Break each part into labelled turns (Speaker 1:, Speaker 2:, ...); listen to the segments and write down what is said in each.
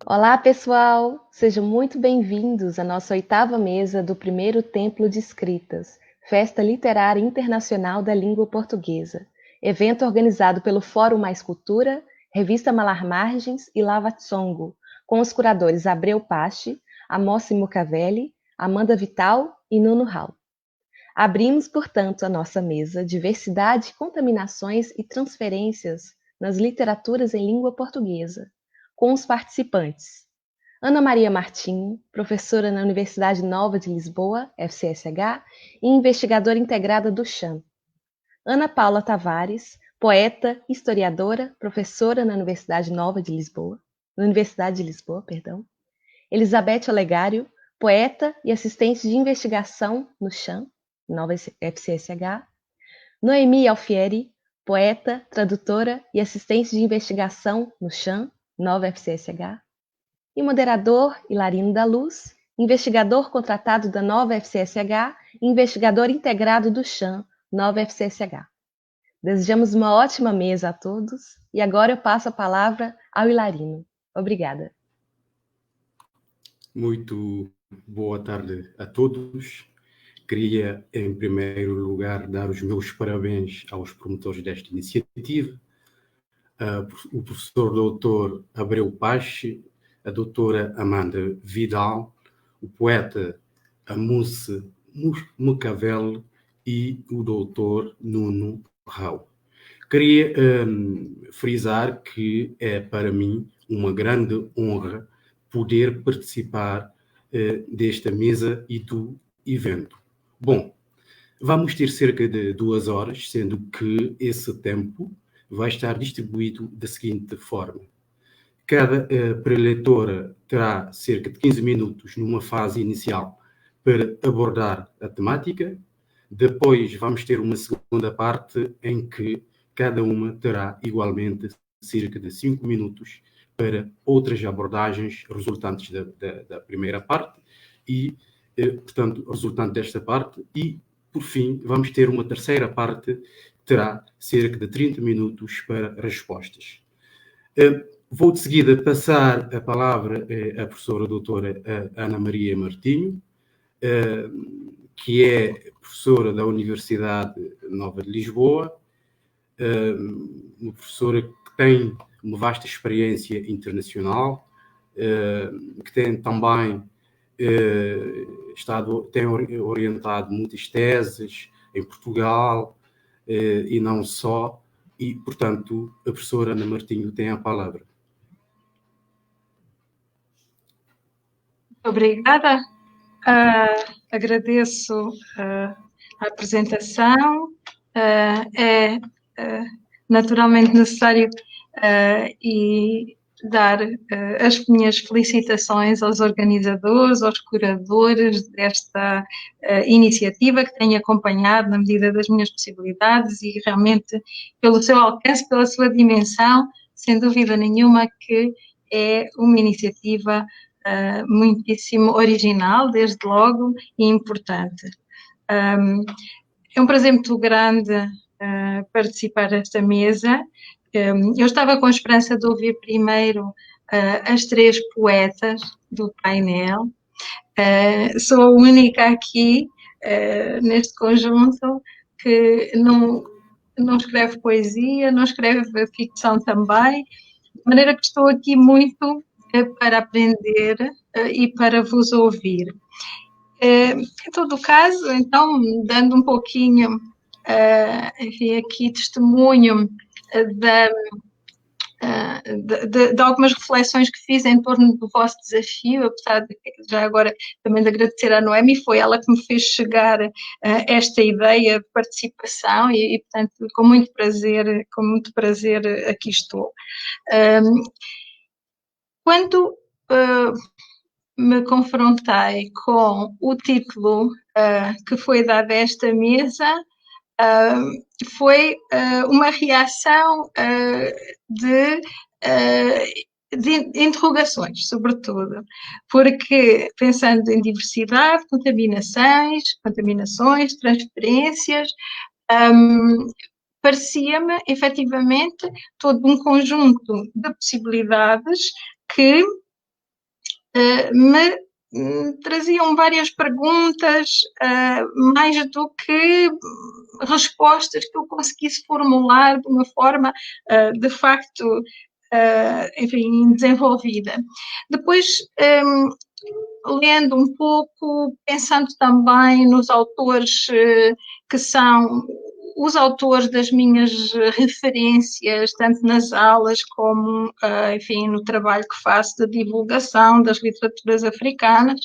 Speaker 1: Olá, pessoal! Sejam muito bem-vindos à nossa oitava mesa do primeiro Templo de Escritas, Festa Literária Internacional da Língua Portuguesa, evento organizado pelo Fórum Mais Cultura, Revista Malar Margens e Lava Tsongo, com os curadores Abreu Pache, Amossi Mucavelli, Amanda Vital e Nuno Hall. Abrimos, portanto, a nossa mesa Diversidade, Contaminações e Transferências nas Literaturas em Língua Portuguesa, com os participantes Ana Maria Martinho, professora na Universidade Nova de Lisboa, FCSH, e investigadora integrada do CHAM. Ana Paula Tavares, poeta, historiadora, professora na Universidade Nova de Lisboa, perdão. Elizabeth Olegário, poeta e assistente de investigação no CHAM, Nova FCSH. Noemi Alfieri, poeta, tradutora e assistente de investigação no CHAM, Nova FCSH. E moderador Hilarino da Luz, investigador contratado da Nova FCSH e investigador integrado do CHAM, Nova FCSH. Desejamos uma ótima mesa a todos e agora eu passo a palavra ao Hilarino. Obrigada.
Speaker 2: Muito boa tarde a todos. Queria, em primeiro lugar, dar os meus parabéns aos promotores desta iniciativa, o professor doutor Abreu Pache, a doutora Amanda Vidal, o poeta Amossi Mucavelli e o doutor Nuno Hall. Queria frisar que é para mim uma grande honra poder participar desta mesa e do evento. Bom, vamos ter cerca de 2 horas, sendo que esse tempo vai estar distribuído da seguinte forma. Cada preletora terá cerca de 15 minutos numa fase inicial para abordar a temática. Depois vamos ter uma segunda parte em que cada uma terá igualmente cerca de 5 minutos para outras abordagens resultantes da primeira parte e, portanto, resultante desta parte. E, por fim, vamos ter uma terceira parte que terá cerca de 30 minutos para respostas. Vou de seguida passar a palavra à professora doutora Ana Maria Martinho, que é professora da Universidade Nova de Lisboa, uma professora que tem uma vasta experiência internacional, que tem também tem orientado muitas teses em Portugal e não só, e, portanto, a professora Ana Martinho tem a palavra.
Speaker 3: Obrigada. Agradeço a apresentação. É naturalmente necessário e dar as minhas felicitações aos organizadores, aos curadores desta iniciativa, que tenho acompanhado na medida das minhas possibilidades e realmente pelo seu alcance, pela sua dimensão, sem dúvida nenhuma que é uma iniciativa muitíssimo original, desde logo, e importante. É um prazer muito grande participar desta mesa. Eu estava com a esperança de ouvir primeiro as 3 poetas do painel. Sou a única aqui, neste conjunto, que não escreve poesia, não escreve ficção também, de maneira que estou aqui muito para aprender e para vos ouvir. Em todo caso, então, dando um pouquinho, enfim, aqui testemunho de algumas reflexões que fiz em torno do vosso desafio, apesar de já agora também de agradecer à Noemi, foi ela que me fez chegar esta ideia de participação e portanto, com muito prazer aqui estou. Quando me confrontei com o título que foi dado a esta mesa, foi uma reação de interrogações, sobretudo, porque pensando em diversidade, contaminações, transferências, parecia-me efetivamente todo um conjunto de possibilidades que me traziam várias perguntas, mais do que respostas que eu conseguisse formular de uma forma, de facto, enfim, desenvolvida. Depois, lendo um pouco, pensando também nos autores que são os autores das minhas referências, tanto nas aulas como, enfim, no trabalho que faço de divulgação das literaturas africanas.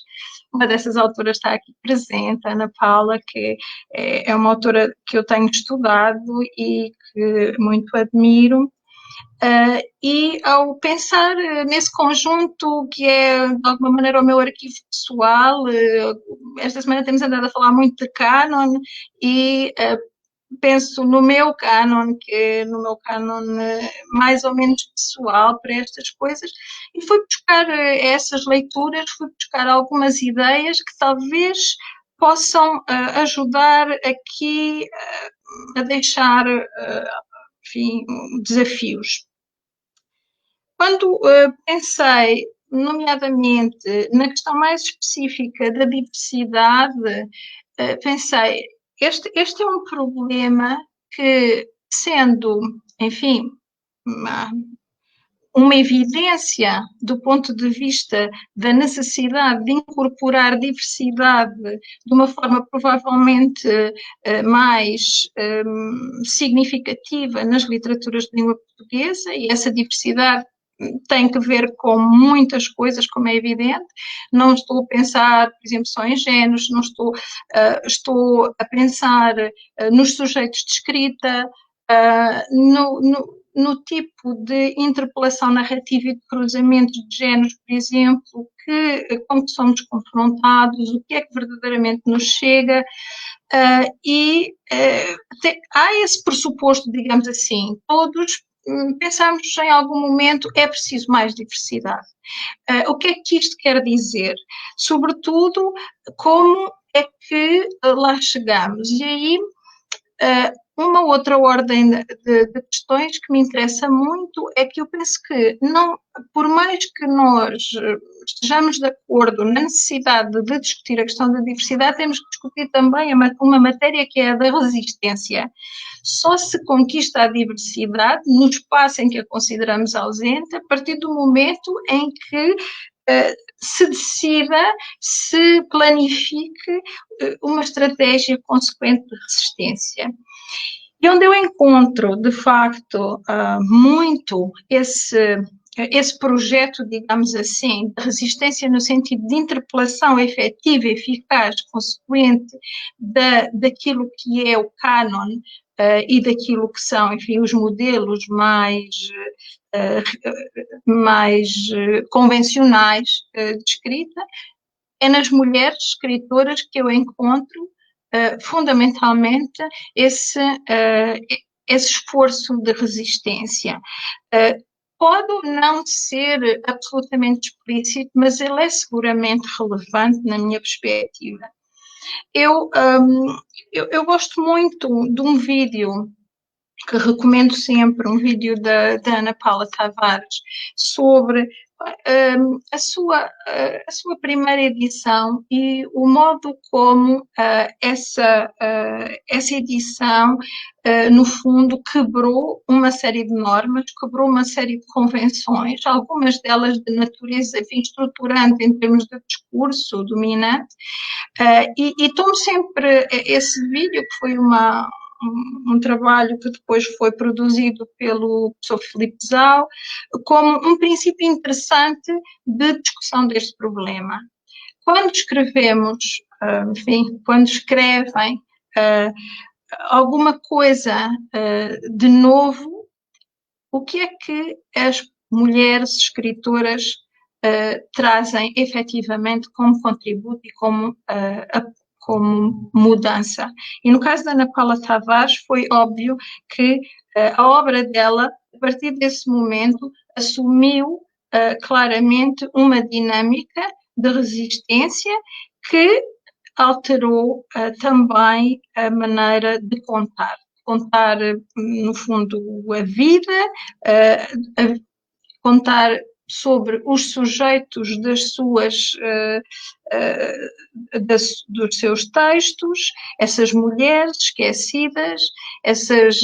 Speaker 3: Uma dessas autoras está aqui presente, Ana Paula, que é uma autora que eu tenho estudado e que muito admiro. E ao pensar nesse conjunto que é, de alguma maneira, o meu arquivo pessoal, esta semana temos andado a falar muito de cânon e penso no meu cânon, que é no meu cânon mais ou menos pessoal para estas coisas, e fui buscar essas leituras, fui buscar algumas ideias que talvez possam ajudar aqui a deixar, enfim, desafios. Quando pensei, nomeadamente, na questão mais específica da diversidade, pensei, este é um problema que, sendo, enfim, uma evidência do ponto de vista da necessidade de incorporar diversidade de uma forma provavelmente mais significativa nas literaturas de língua portuguesa, e essa diversidade tem que ver com muitas coisas, como é evidente. Não estou a pensar, por exemplo, só em géneros, não estou, estou a pensar nos sujeitos de escrita, no tipo de interpelação narrativa e de cruzamentos de géneros, por exemplo, com que somos confrontados, o que é que verdadeiramente nos chega, há esse pressuposto, digamos assim, todos pensamos em algum momento é preciso mais diversidade. O que é que isto quer dizer? Sobretudo, como é que lá chegamos? E aí, uma outra ordem de questões que me interessa muito é que eu penso que, não, por mais que nós estejamos de acordo na necessidade de discutir a questão da diversidade, temos que discutir também uma matéria que é a da resistência. Só se conquista a diversidade no espaço em que a consideramos ausente, a partir do momento em que se decida, se planifique uma estratégia consequente de resistência. E onde eu encontro, de facto, muito esse projeto, digamos assim, de resistência no sentido de interpelação efetiva, eficaz, consequente daquilo que é o cânon e daquilo que são, enfim, os modelos mais convencionais de escrita, é nas mulheres escritoras que eu encontro fundamentalmente esse esforço de resistência. Pode não ser absolutamente explícito, mas ele é seguramente relevante na minha perspectiva. Eu gosto muito de um vídeo que recomendo sempre, um vídeo da Ana Paula Tavares, sobre a sua primeira edição e o modo como essa edição, no fundo, quebrou uma série de normas, quebrou uma série de convenções, algumas delas de natureza, enfim, estruturante em termos de discurso dominante, e tomo sempre esse vídeo, que foi um trabalho que depois foi produzido pelo professor Filipe Zau, como um princípio interessante de discussão deste problema. Quando escrevemos, enfim, quando escrevem alguma coisa de novo, o que é que as mulheres escritoras trazem efetivamente como contributo e como mudança? E no caso da Ana Paula Tavares foi óbvio que a obra dela, a partir desse momento, assumiu claramente uma dinâmica de resistência que alterou também a maneira de contar, no fundo, a vida, contar sobre os sujeitos dos seus textos, essas mulheres esquecidas, essas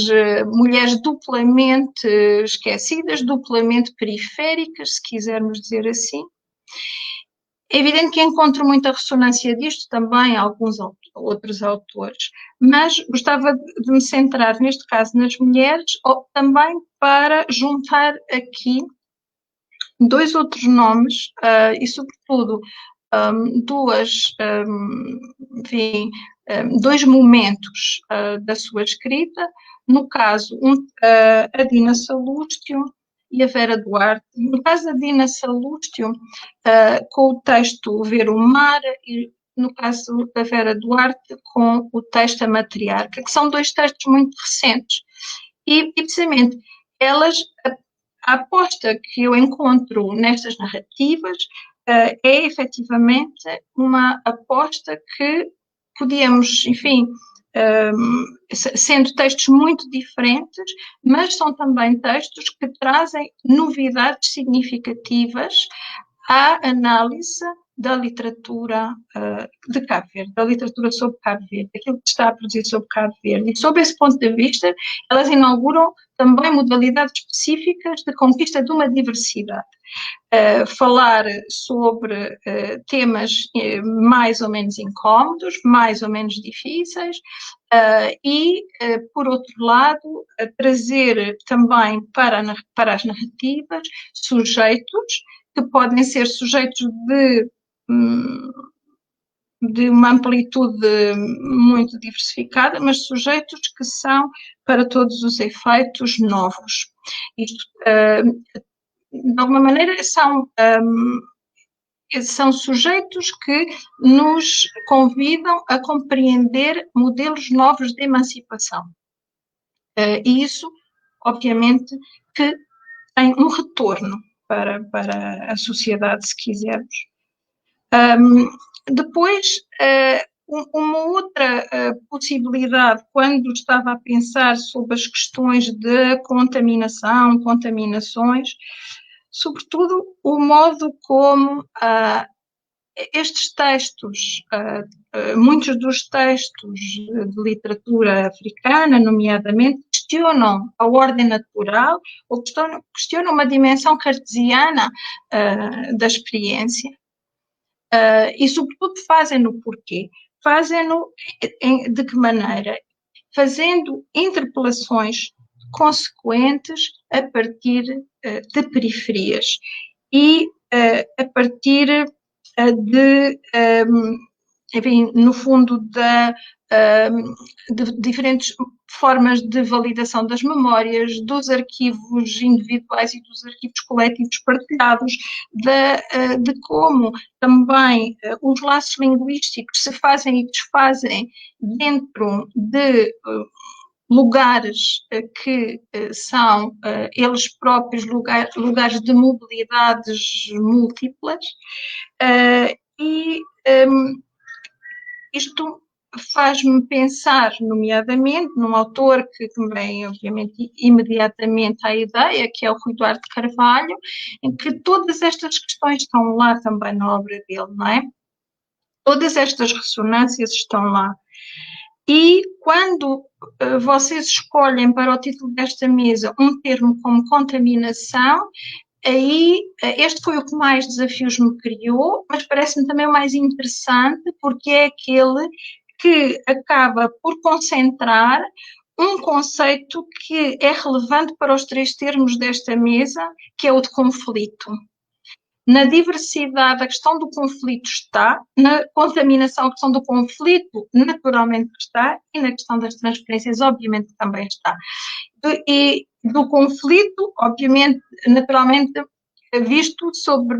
Speaker 3: mulheres duplamente esquecidas, duplamente periféricas, se quisermos dizer assim. É evidente que encontro muita ressonância disto também em alguns outros autores, mas gostava de me centrar, neste caso, nas mulheres, também para juntar aqui dois outros nomes e, sobretudo, dois momentos da sua escrita. No caso, a Dina Salustio e a Vera Duarte. No caso da Dina Salustio, com o texto Ver o Mar, e no caso da Vera Duarte, com o texto A Matriarca, que são dois textos muito recentes. E precisamente, a aposta que eu encontro nestas narrativas é efetivamente uma aposta que podíamos, enfim, sendo textos muito diferentes, mas são também textos que trazem novidades significativas à análise da literatura de Cabo Verde, da literatura sobre Cabo Verde, aquilo que está a produzir sobre Cabo Verde. E, sob esse ponto de vista, elas inauguram também modalidades específicas de conquista de uma diversidade. Falar sobre temas mais ou menos incómodos, mais ou menos difíceis, e, por outro lado, trazer também para as narrativas sujeitos que podem ser sujeitos de uma amplitude muito diversificada, mas sujeitos que são, para todos os efeitos, novos. Isto, de alguma maneira, são sujeitos que nos convidam a compreender modelos novos de emancipação. E isso, obviamente, que tem um retorno para a sociedade, se quisermos. Depois, uma outra possibilidade, quando estava a pensar sobre as questões de contaminações, sobretudo o modo como estes textos, muitos dos textos de literatura africana, nomeadamente, questionam a ordem natural ou questionam uma dimensão cartesiana da experiência. E, sobretudo, fazem-no porquê? Fazem-no de que maneira? Fazendo interpelações consequentes a partir de periferias e a partir enfim, no fundo, de diferentes formas de validação das memórias, dos arquivos individuais e dos arquivos coletivos partilhados, de como também os laços linguísticos se fazem e desfazem dentro de lugares que são eles próprios lugares de mobilidades múltiplas, e isto faz-me pensar, nomeadamente, num autor que também, obviamente, imediatamente à ideia, que é o Rui Duarte Carvalho, em que todas estas questões estão lá também na obra dele, não é? Todas estas ressonâncias estão lá. E quando vocês escolhem para o título desta mesa um termo como contaminação, aí este foi o que mais desafios me criou, mas parece-me também o mais interessante, porque é aquele que acaba por concentrar um conceito que é relevante para os três termos desta mesa, que é o de conflito. Na diversidade, a questão do conflito está, na contaminação, a questão do conflito naturalmente está, e na questão das transferências, obviamente, também está. E do conflito, obviamente, naturalmente, visto sob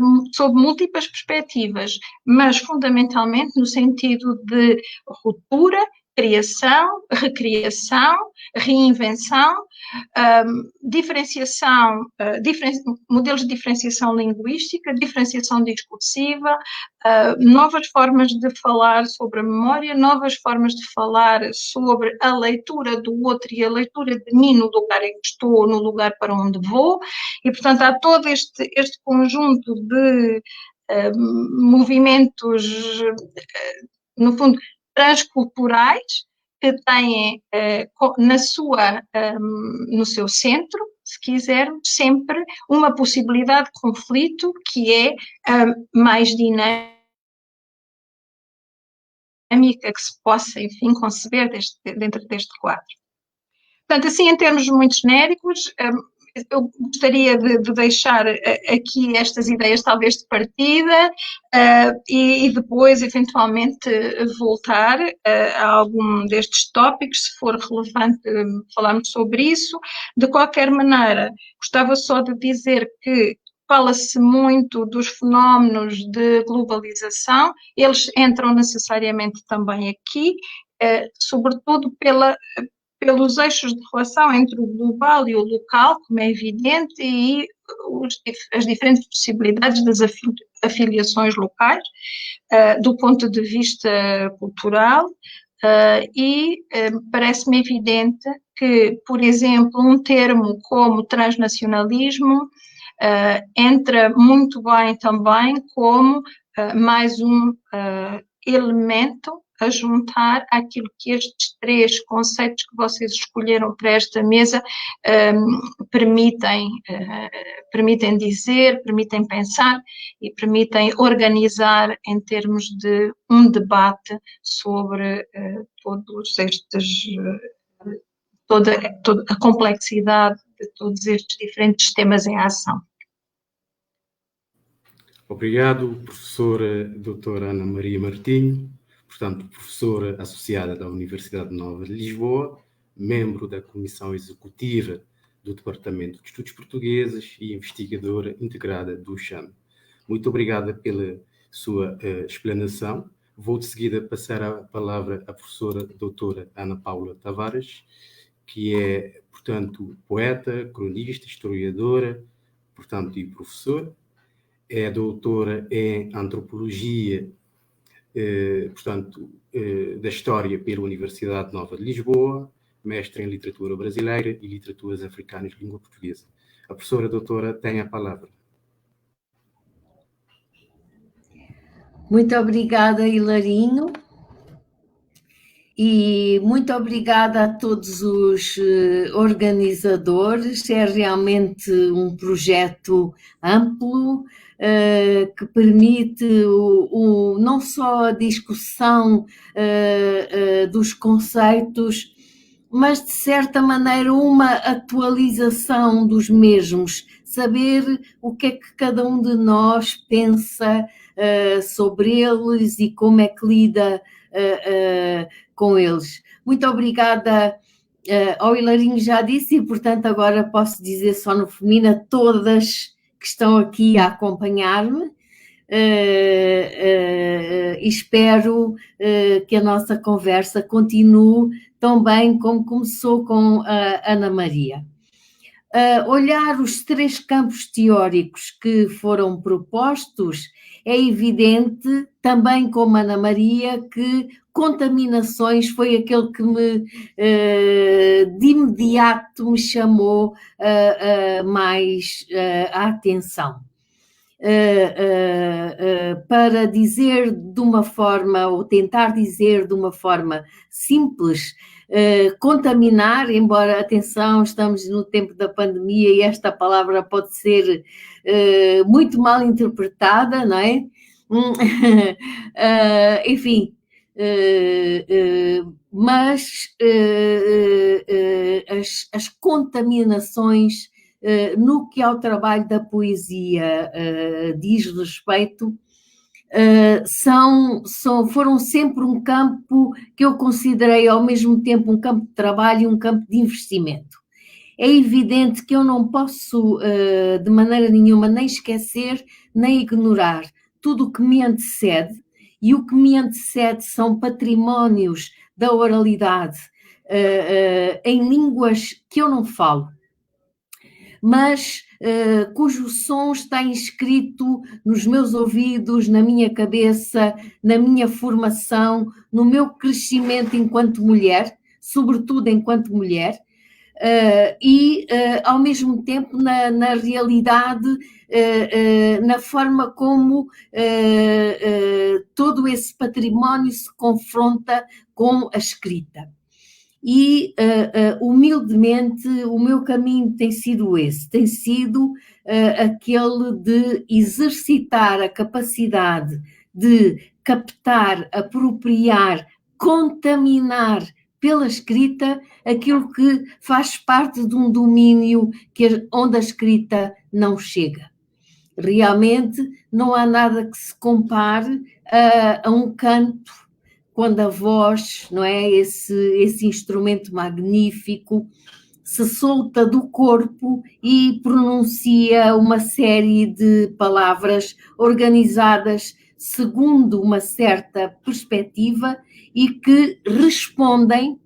Speaker 3: múltiplas perspectivas, mas fundamentalmente no sentido de ruptura, criação, recriação, reinvenção, diferenciação, modelos de diferenciação linguística, diferenciação discursiva, novas formas de falar sobre a memória, novas formas de falar sobre a leitura do outro e a leitura de mim no lugar em que estou, no lugar para onde vou, e portanto há todo este conjunto de movimentos, no fundo, transculturais, que têm no seu centro, se quisermos, sempre uma possibilidade de conflito que é mais dinâmica que se possa, enfim, conceber dentro deste quadro. Portanto, assim, em termos muito genéricos, eu gostaria de deixar aqui estas ideias talvez de partida e depois eventualmente voltar a algum destes tópicos, se for relevante falarmos sobre isso. De qualquer maneira, gostava só de dizer que fala-se muito dos fenómenos de globalização, eles entram necessariamente também aqui, sobretudo pelos eixos de relação entre o global e o local, como é evidente, e as diferentes possibilidades das afiliações locais, do ponto de vista cultural, e parece-me evidente que, por exemplo, um termo como transnacionalismo entra muito bem também como mais um elemento a juntar àquilo que estes três conceitos que vocês escolheram para esta mesa permitem dizer, permitem pensar e permitem organizar em termos de um debate sobre todos estes, toda a complexidade de todos estes diferentes temas em ação.
Speaker 2: Obrigado, professora doutora Ana Maria Martinho, portanto, professora associada da Universidade Nova de Lisboa, membro da Comissão Executiva do Departamento de Estudos Portugueses e investigadora integrada do CHAM. Muito obrigada pela sua explanação. Vou de seguida passar a palavra à professora doutora Ana Paula Tavares, que é, portanto, poeta, cronista, historiadora, portanto, e professora. É doutora em Antropologia, portanto, da História pela Universidade Nova de Lisboa, mestre em Literatura Brasileira e Literaturas Africanas de Língua Portuguesa. A professora doutora tem a palavra.
Speaker 4: Muito obrigada, Hilarinho. E muito obrigada a todos os organizadores. É realmente um projeto amplo que permite não só a discussão dos conceitos, mas de certa maneira uma atualização dos mesmos, saber o que é que cada um de nós pensa sobre eles e como é que lida com eles. Muito obrigada ao Hilarinho, já disse, e portanto agora posso dizer só no feminino a todas que estão aqui a acompanhar-me. Espero que a nossa conversa continue tão bem como começou com a Ana Maria. Olhar os três campos teóricos que foram propostos, é evidente, também como Ana Maria, que contaminações foi aquele que de imediato me chamou mais a atenção. Para dizer de uma forma, ou tentar dizer de uma forma simples, contaminar, embora, atenção, estamos no tempo da pandemia e esta palavra pode ser muito mal interpretada, não é? Enfim, mas as contaminações no que ao trabalho da poesia diz respeito, foram sempre um campo que eu considerei ao mesmo tempo um campo de trabalho e um campo de investimento. É evidente que eu não posso de maneira nenhuma nem esquecer nem ignorar tudo o que me antecede, e o que me antecede são patrimónios da oralidade em línguas que eu não falo, mas cujo som está inscrito nos meus ouvidos, na minha cabeça, na minha formação, no meu crescimento enquanto mulher, sobretudo enquanto mulher, e ao mesmo tempo na realidade, na forma como todo esse património se confronta com a escrita. E, humildemente, o meu caminho tem sido esse, tem sido aquele de exercitar a capacidade de captar, apropriar, contaminar pela escrita aquilo que faz parte de um domínio onde a escrita não chega. Realmente não há nada que se compare a um canto, quando a voz, não é, esse instrumento magnífico, se solta do corpo e pronuncia uma série de palavras organizadas segundo uma certa perspectiva e que respondem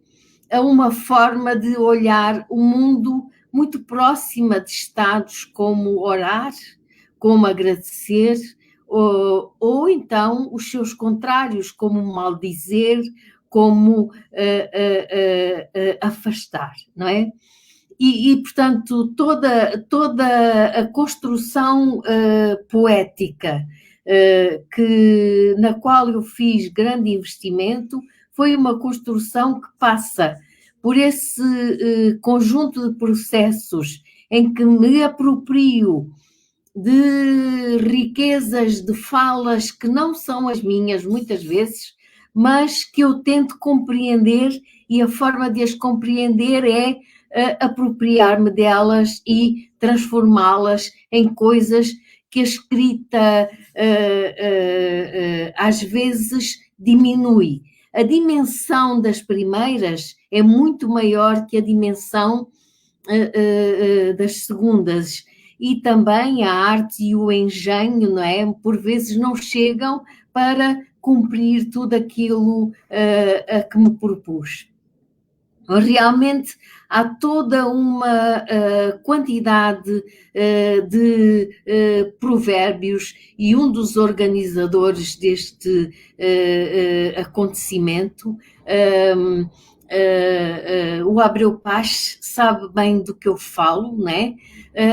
Speaker 4: a uma forma de olhar o mundo muito próxima de estados como orar, como agradecer, ou então os seus contrários, como maldizer, como afastar, não é? E portanto, toda a construção poética na qual eu fiz grande investimento foi uma construção que passa por esse conjunto de processos em que me aproprio de riquezas de falas que não são as minhas, muitas vezes, mas que eu tento compreender, e a forma de as compreender é apropriar-me delas e transformá-las em coisas que a escrita às vezes diminui. A dimensão das primeiras é muito maior que a dimensão das segundas. E também a arte e o engenho, não é? Por vezes não chegam para cumprir tudo aquilo a que me propus. Realmente há toda uma quantidade de provérbios, e um dos organizadores deste acontecimento, o Abreu Paz, sabe bem do que eu falo, não é?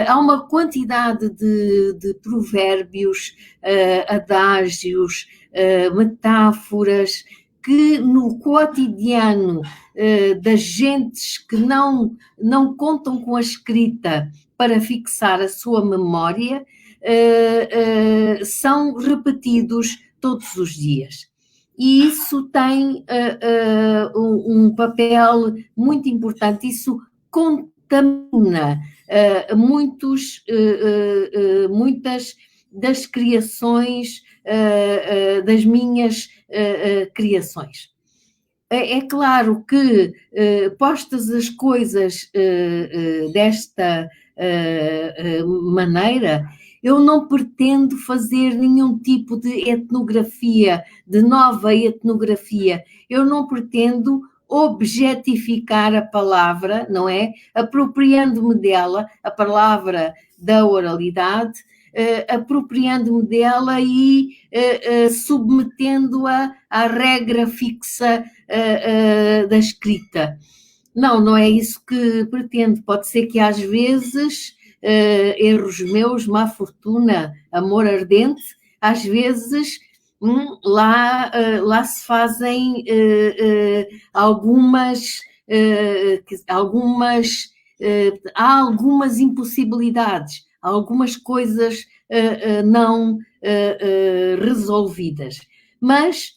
Speaker 4: Há uma quantidade de provérbios, adágios, metáforas, que no cotidiano das gentes que não contam com a escrita para fixar a sua memória, são repetidos todos os dias. E isso tem um papel muito importante, isso contamina muitas das criações, das minhas criações. É claro que, postas as coisas desta maneira, eu não pretendo fazer nenhum tipo de etnografia, de nova etnografia. Eu não pretendo objetificar a palavra, não é? Apropriando-me dela, a palavra da oralidade, apropriando-me dela e submetendo-a à regra fixa da escrita. Não é isso que pretendo. Pode ser que às vezes erros meus, má fortuna, amor ardente, às vezes lá se fazem há algumas impossibilidades, algumas coisas não resolvidas. Mas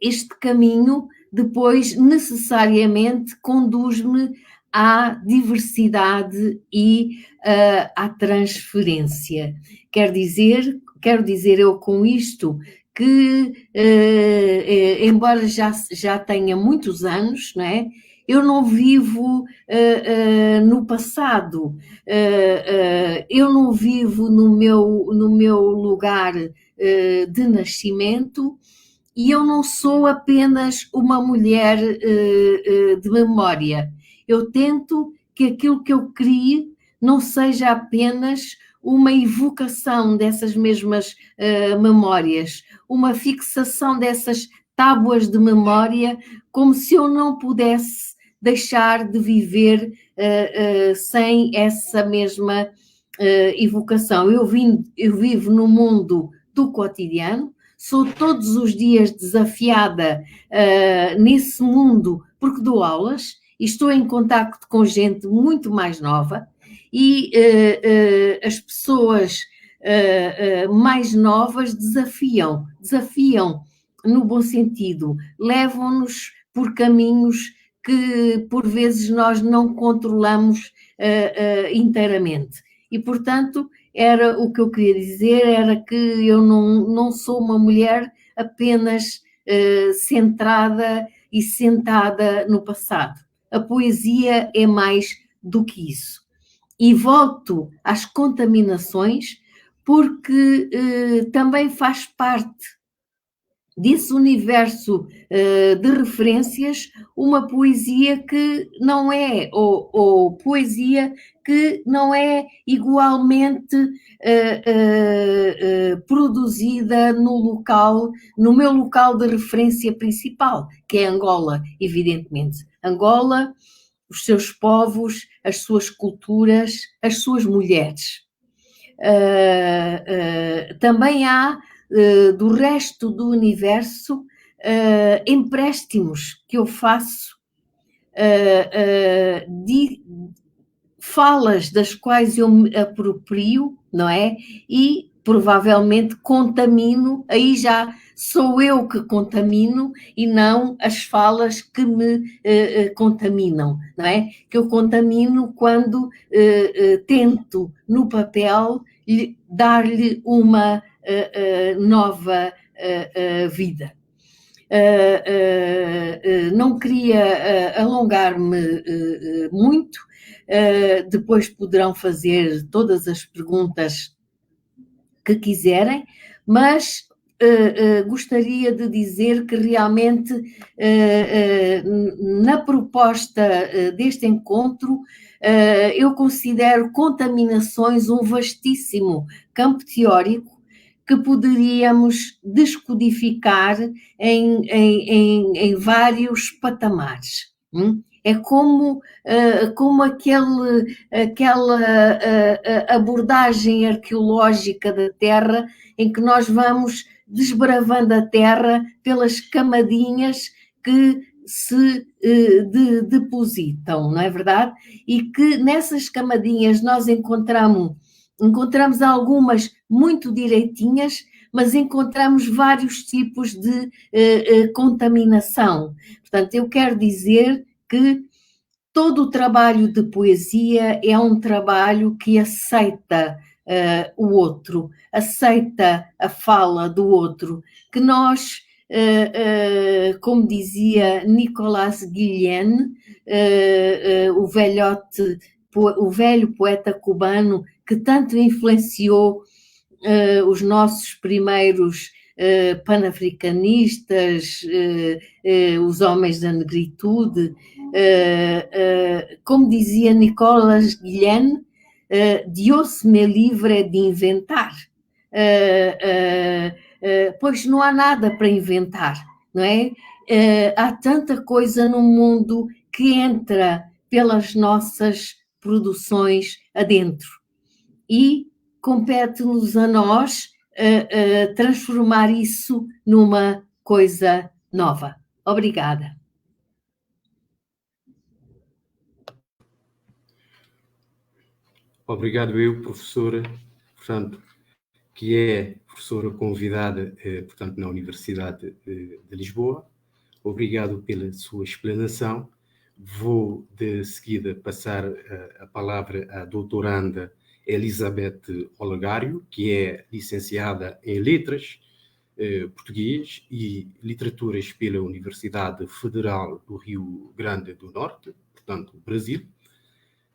Speaker 4: este caminho depois necessariamente conduz-me à diversidade e à transferência. Quero dizer eu com isto que, embora já tenha muitos anos, não é? Eu não vivo no passado, eu não vivo no meu lugar de nascimento, E eu não sou apenas uma mulher de memória. Eu tento que aquilo que eu crie não seja apenas uma evocação dessas mesmas memórias, uma fixação dessas tábuas de memória, como se eu não pudesse deixar de viver sem essa mesma evocação. Eu vivo no mundo do cotidiano, sou todos os dias desafiada nesse mundo porque dou aulas e estou em contacto com gente muito mais nova e as pessoas mais novas desafiam no bom sentido, levam-nos por caminhos que por vezes nós não controlamos inteiramente. E, portanto, era o que eu queria dizer, era que eu não sou uma mulher apenas centrada e sentada no passado. A poesia é mais do que isso. E volto às contaminações, porque também faz parte desse universo de referências uma poesia que não é, ou poesia que não é igualmente produzida no meu local de referência principal, que é Angola, evidentemente. Angola, os seus povos, as suas culturas, as suas mulheres. Também há do resto do universo empréstimos que eu faço, falas das quais eu me aproprio, não é? E provavelmente contamino, aí já sou eu que contamino e não as falas que me contaminam, não é? Que eu contamino quando tento no papel dar-lhe uma nova vida. Não queria alongar-me muito, depois poderão fazer todas as perguntas que quiserem, mas gostaria de dizer que realmente na proposta deste encontro eu considero contaminações um vastíssimo campo teórico que poderíamos descodificar em vários patamares. É como aquela abordagem arqueológica da Terra em que nós vamos desbravando a Terra pelas camadinhas que se depositam, não é verdade? E que nessas camadinhas nós encontramos algumas muito direitinhas, mas encontramos vários tipos de contaminação. Portanto, eu quero dizer que todo o trabalho de poesia é um trabalho que aceita o outro, aceita a fala do outro, que nós, como dizia Nicolas Guillen, o velho poeta cubano que tanto influenciou os nossos primeiros panafricanistas, os homens da negritude, como dizia Nicolas Guillen, Dios me livre de inventar, pois não há nada para inventar, não é? Há tanta coisa no mundo que entra pelas nossas produções adentro e compete-nos a nós transformar isso numa coisa nova. Obrigada.
Speaker 2: Obrigado eu, professora, portanto, que é professora convidada, portanto, na Universidade de Lisboa. Obrigado pela sua explanação. Vou, de seguida, passar a palavra à doutoranda Elizabeth Olegário, que é licenciada em Letras, Português e Literaturas pela Universidade Federal do Rio Grande do Norte, portanto, Brasil.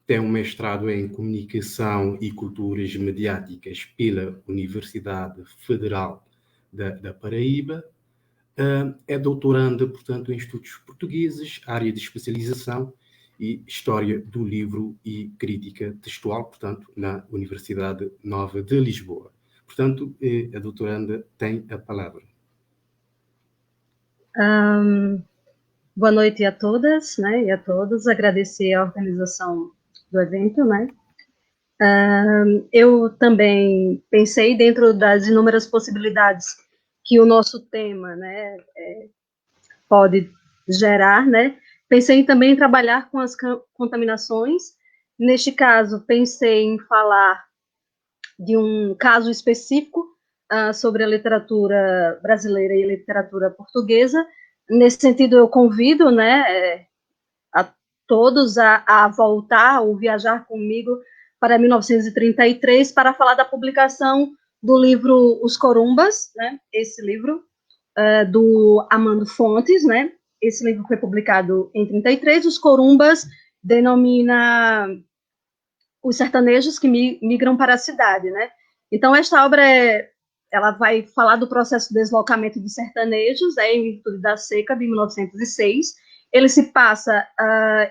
Speaker 2: Tem um mestrado em Comunicação e Culturas Mediáticas pela Universidade Federal da Paraíba. É doutoranda, portanto, em estudos portugueses, área de especialização e História do Livro e Crítica Textual, portanto, na Universidade Nova de Lisboa. Portanto, a doutoranda tem a palavra.
Speaker 5: Boa noite a todas, né, e a todos. Agradecer a organização do evento, né. Eu também pensei dentro das inúmeras possibilidades que o nosso tema, né, pode gerar, né. Pensei também em trabalhar com as contaminações. Neste caso, pensei em falar de um caso específico sobre a literatura brasileira e a literatura portuguesa. Nesse sentido, eu convido, né, a todos a voltar ou viajar comigo para 1933 para falar da publicação do livro Os Corumbas, né, esse livro do Amando Fontes, né. Esse livro foi publicado em 33. Os Corumbas denomina os sertanejos que migram para a cidade, né. Então, esta obra ela vai falar do processo de deslocamento de sertanejos, em virtude da seca de 1906. Ele se passa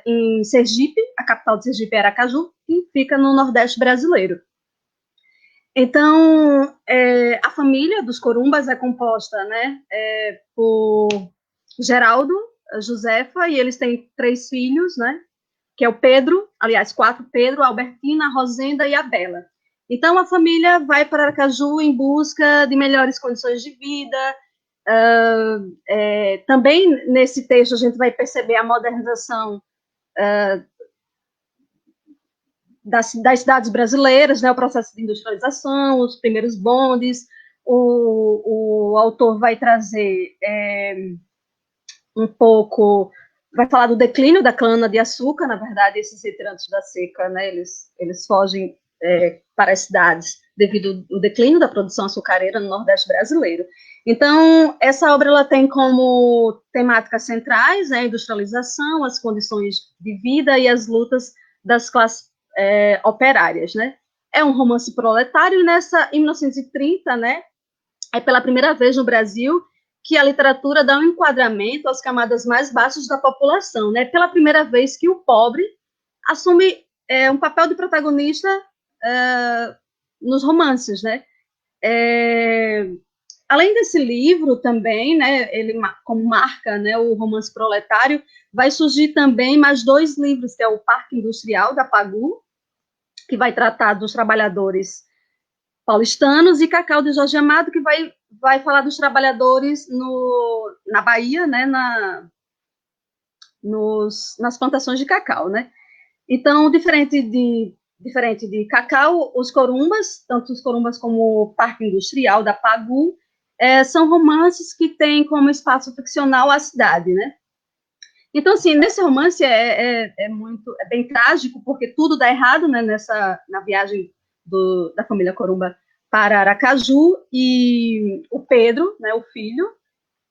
Speaker 5: em Sergipe, a capital de Sergipe é Aracaju, que fica no Nordeste brasileiro. Então, a família dos Corumbas é composta, né, por Geraldo, Josefa, e eles têm 3 filhos, né, que é o Pedro, aliás, 4, Pedro, Albertina, Rosenda e a Bela. Então, a família vai para Aracaju em busca de melhores condições de vida. Também, nesse texto, a gente vai perceber a modernização das cidades brasileiras, né, o processo de industrialização, os primeiros bondes. O autor vai trazer um pouco, vai falar do declínio da cana-de-açúcar. Na verdade, esses retirantes da seca, né, eles fogem para as cidades devido ao declínio da produção açucareira no Nordeste brasileiro. Então, essa obra ela tem como temáticas centrais a industrialização, as condições de vida e as lutas das classes operárias, né? É um romance proletário, e em 1930, né, é pela primeira vez no Brasil que a literatura dá um enquadramento às camadas mais baixas da população, né? Pela primeira vez que o pobre assume um papel de protagonista nos romances, né? Além desse livro também, né, ele como marca, né, o romance proletário, vai surgir também mais 2 livros, que é o Parque Industrial da Pagu, que vai tratar dos trabalhadores paulistanos, e Cacau de Jorge Amado, que vai falar dos trabalhadores na Bahia, né, nas plantações de cacau, né. Então, diferente de Cacau, os Corumbas, tanto os Corumbas como o Parque Industrial da Pagu, são romances que têm como espaço ficcional a cidade, né. Então, assim, nesse romance é bem trágico, porque tudo dá errado, né, na viagem da família Corumba para Aracaju, e o Pedro, né, o filho,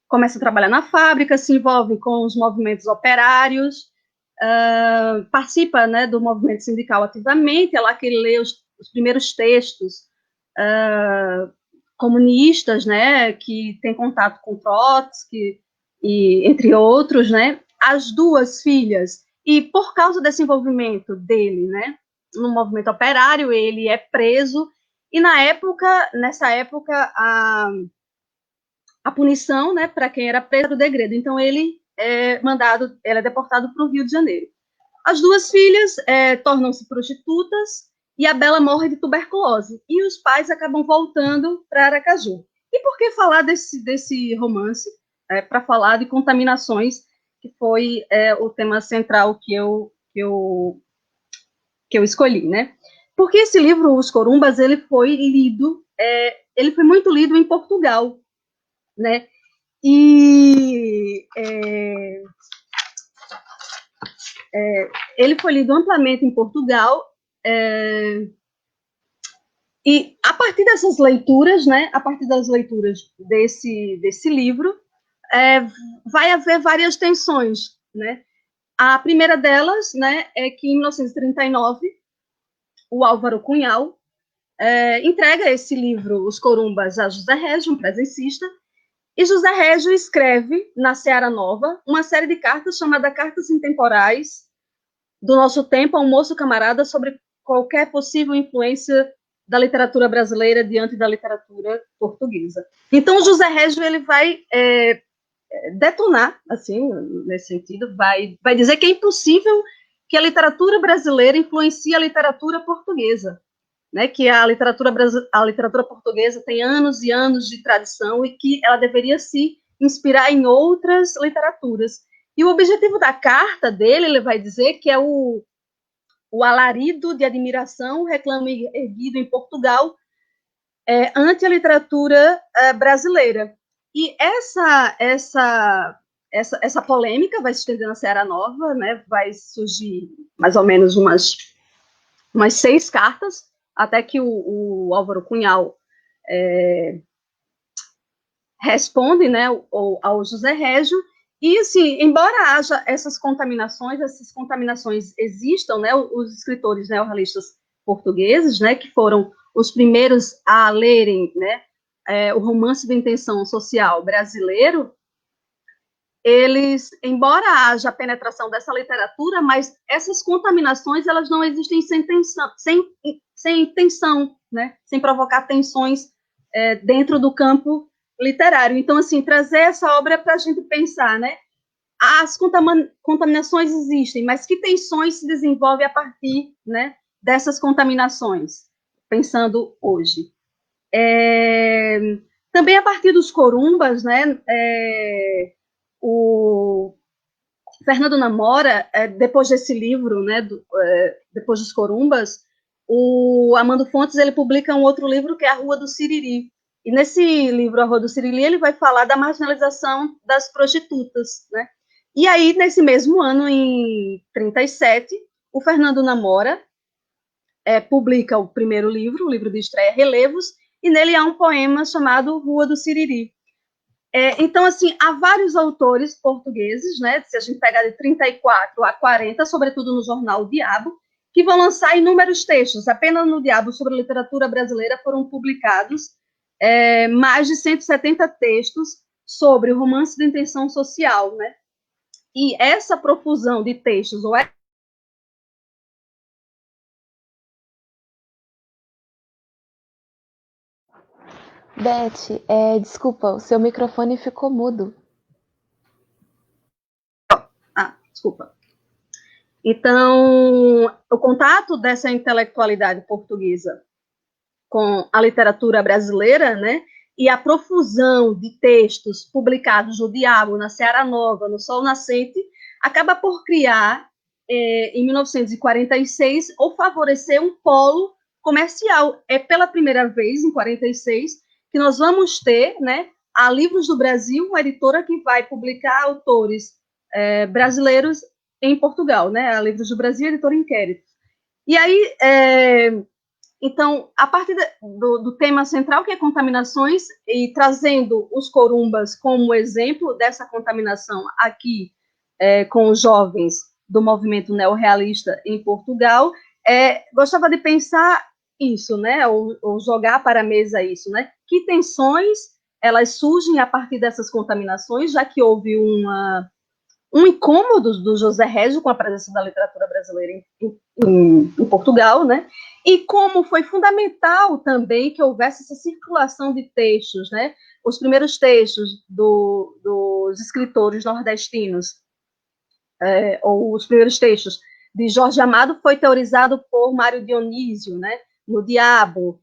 Speaker 5: começa a trabalhar na fábrica, se envolve com os movimentos operários, participa, né, do movimento sindical ativamente. É lá que ele lê os primeiros textos comunistas, né, que tem contato com Trotsky, e entre outros, né. As 2 filhas, e por causa desse envolvimento dele, né, no movimento operário, ele é preso, e nessa época, a punição, né, para quem era preso era o degredo. Então, ele é deportado para o Rio de Janeiro. As 2 filhas tornam-se prostitutas, e a Bela morre de tuberculose, e os pais acabam voltando para Aracaju. E por que falar desse romance? Para falar de contaminações, que foi o tema central que eu escolhi, né? Porque esse livro, Os Corumbas, ele foi muito lido em Portugal, né? E ele foi lido amplamente em Portugal, e a partir dessas leituras, né, a partir das leituras desse livro, vai haver várias tensões, né? A primeira delas, né, é que em 1939 o Álvaro Cunhal entrega esse livro, Os Corumbas, a José Régio, um presencista, E José Régio escreve, na Seara Nova, uma série de cartas chamada Cartas Intemporais do Nosso Tempo a um Moço Camarada sobre qualquer possível influência da literatura brasileira diante da literatura portuguesa. Então, José Régio ele vai detonar, assim, nesse sentido, vai dizer que é impossível que a literatura brasileira influencie a literatura portuguesa, né? Que a literatura portuguesa tem anos e anos de tradição e que ela deveria se inspirar em outras literaturas. E o objetivo da carta dele, ele vai dizer que é o alarido de admiração, reclamo erguido em Portugal, ante a literatura brasileira. E essa polêmica vai se estender na Seara Nova, né? Vai surgir mais ou menos umas 6 cartas, até que o Álvaro Cunhal responde, né, ao José Régio. E, assim, embora haja essas contaminações existam, né, os escritores neorrealistas portugueses, né, que foram os primeiros a lerem, né, o romance de intenção social brasileiro, eles, embora haja a penetração dessa literatura, mas essas contaminações, elas não existem sem tensão, né, sem provocar tensões dentro do campo literário. Então, assim, trazer essa obra para a gente pensar, né? As contaminações existem, mas que tensões se desenvolvem a partir, né, dessas contaminações, pensando hoje. Também a partir dos corumbas, né, o Fernando Namora, depois desse livro, né, depois dos corumbas, o Amando Fontes ele publica um outro livro que é A Rua do Siriri. E nesse livro, A Rua do Siriri, ele vai falar da marginalização das prostitutas, né? E aí, nesse mesmo ano, em 37, o Fernando Namora publica o primeiro livro, o livro de estreia Relevos, e nele há um poema chamado Rua do Siriri. Então, assim, há vários autores portugueses, né? Se a gente pegar de 34 a 40, sobretudo no jornal O Diabo, que vão lançar inúmeros textos. Apenas no Diabo, sobre a literatura brasileira, foram publicados mais de 170 textos sobre o romance de intenção social, né? E essa profusão de textos, ou
Speaker 1: Beth, desculpa, o seu microfone ficou mudo.
Speaker 5: Desculpa. Então, o contato dessa intelectualidade portuguesa com a literatura brasileira, né, e a profusão de textos publicados no Diabo, na Seara Nova, no Sol Nascente, acaba por criar, em 1946, ou favorecer um polo comercial. É pela primeira vez, em 46, que nós vamos ter, né, a Livros do Brasil, uma editora que vai publicar autores brasileiros em Portugal, né, a Livros do Brasil, editora Inquérito. E aí, então, a partir do tema central, que é contaminações, e trazendo os corumbas como exemplo dessa contaminação aqui com os jovens do movimento neorrealista em Portugal, gostava de pensar isso, né, ou jogar para a mesa isso, né, que tensões elas surgem a partir dessas contaminações, já que houve um incômodo do José Régio com a presença da literatura brasileira em Portugal, né? E como foi fundamental também que houvesse essa circulação de textos, né? Os primeiros textos dos escritores nordestinos, ou os primeiros textos de Jorge Amado, foi teorizado por Mário Dionísio, né? No Diabo,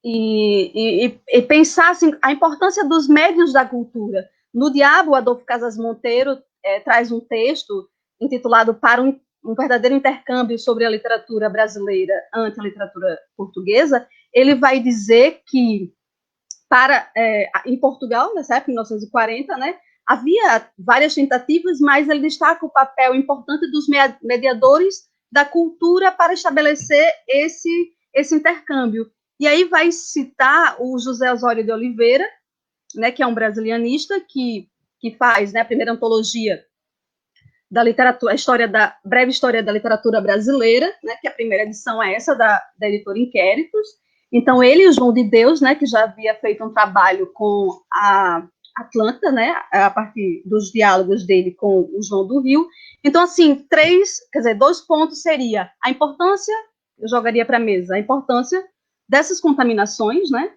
Speaker 5: e pensar assim, a importância dos médiuns da cultura. No Diabo, Adolfo Casas Monteiro traz um texto intitulado Para um verdadeiro intercâmbio sobre a literatura brasileira ante a literatura portuguesa. Ele vai dizer que em Portugal, nessa época, em 1940, né, havia várias tentativas, mas ele destaca o papel importante dos mediadores da cultura para estabelecer esse intercâmbio. E aí vai citar o José Osório de Oliveira, né, que é um brasilianista que faz, né, a primeira antologia da literatura, breve história da literatura brasileira, né, que a primeira edição é essa da editora Inquéritos, Então, ele e o João de Deus, né, que já havia feito um trabalho com a Atlanta, né, a partir dos diálogos dele com o João do Rio. Então, assim, dois pontos seria a importância, eu jogaria para a mesa, a importância dessas contaminações, né,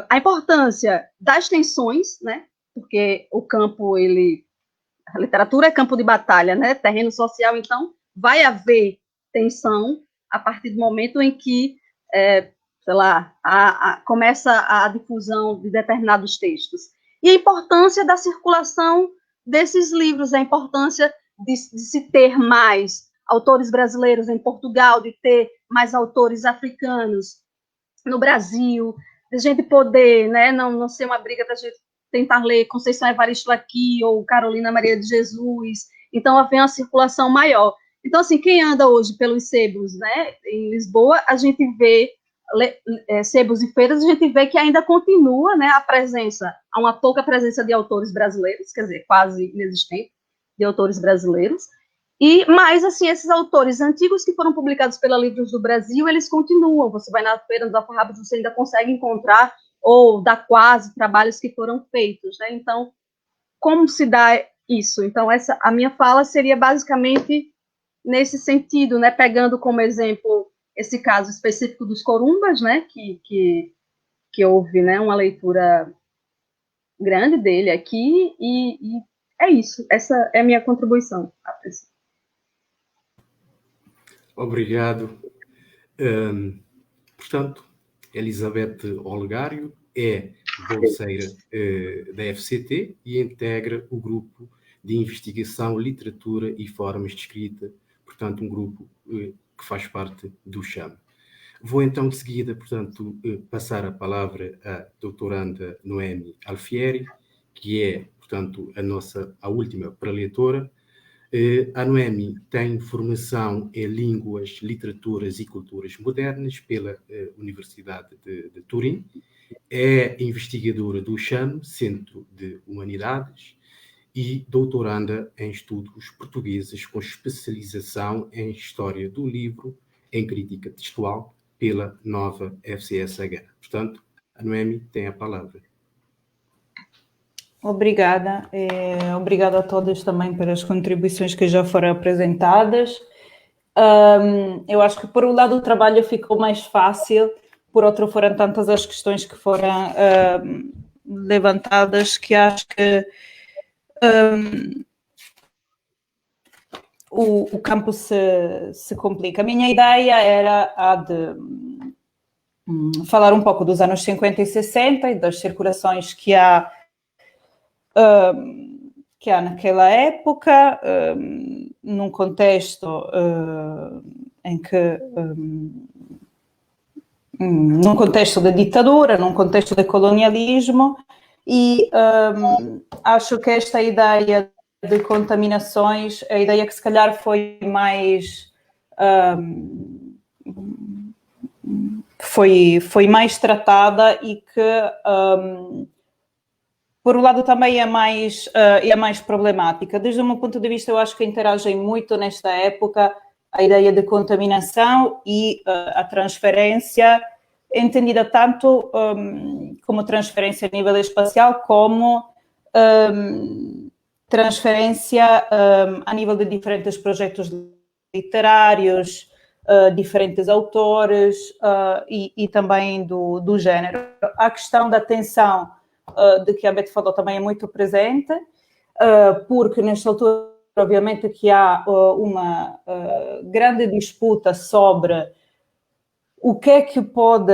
Speaker 5: a importância das tensões, né, porque o campo, a literatura é campo de batalha, né, terreno social, então vai haver tensão a partir do momento em que, sei lá, começa a difusão de determinados textos. E a importância da circulação desses livros, a importância de se ter mais autores brasileiros em Portugal, de ter mais autores africanos no Brasil, de a gente poder, né, não ser uma briga da gente tentar ler Conceição Evaristo aqui, ou Carolina Maria de Jesus, então haver uma circulação maior. Então, assim, quem anda hoje pelos sebos, né, em Lisboa, a gente vê sebos e feiras, a gente vê que ainda continua, né, há uma pouca presença de autores brasileiros, quer dizer, quase inexistente, de autores brasileiros, mas, assim, esses autores antigos que foram publicados pela Livros do Brasil, eles continuam, você vai na feira dos alfarrabos, você ainda consegue encontrar, ou dá quase, trabalhos que foram feitos, né, então, como se dá isso? Então, a minha fala seria basicamente nesse sentido, né, pegando como exemplo esse caso específico dos corumbas, né, que houve, né, uma leitura grande dele aqui, e é isso, essa é a minha contribuição.
Speaker 2: Obrigado. Portanto, Elizabeth Olegário é bolseira da FCT e integra o grupo de investigação, literatura e formas de escrita, portanto, um grupo que faz parte do CHAM. Vou então, de seguida, portanto, passar a palavra à doutoranda Noemi Alfieri, que é, portanto, a última preletora. A Noemi tem formação em Línguas, Literaturas e Culturas Modernas pela Universidade de Turim, é investigadora do CHAM, Centro de Humanidades, e doutoranda em Estudos Portugueses com especialização em História do Livro, em Crítica Textual, pela Nova FCSH. Portanto, a Noemi tem a palavra.
Speaker 6: Obrigada. Obrigada a todas também pelas contribuições que já foram apresentadas. Eu acho que, por um lado, o trabalho ficou mais fácil, por outro, foram tantas as questões que foram levantadas que acho que o campo se complica. A minha ideia era a de falar um pouco dos anos 50 e 60 e das circulações que há naquela época, num contexto em que num contexto de ditadura, num contexto de colonialismo, e acho que esta ideia de contaminações, a ideia que se calhar foi mais foi mais tratada e que por um lado também é mais problemática. Desde o meu ponto de vista, eu acho que interagem muito nesta época a ideia de contaminação e a transferência, entendida tanto como transferência a nível espacial, como transferência a nível de diferentes projetos literários, diferentes autores e também do género. A questão da tensão de que a Beth falou também é muito presente, porque nesta altura, obviamente, que há uma grande disputa sobre o que é que pode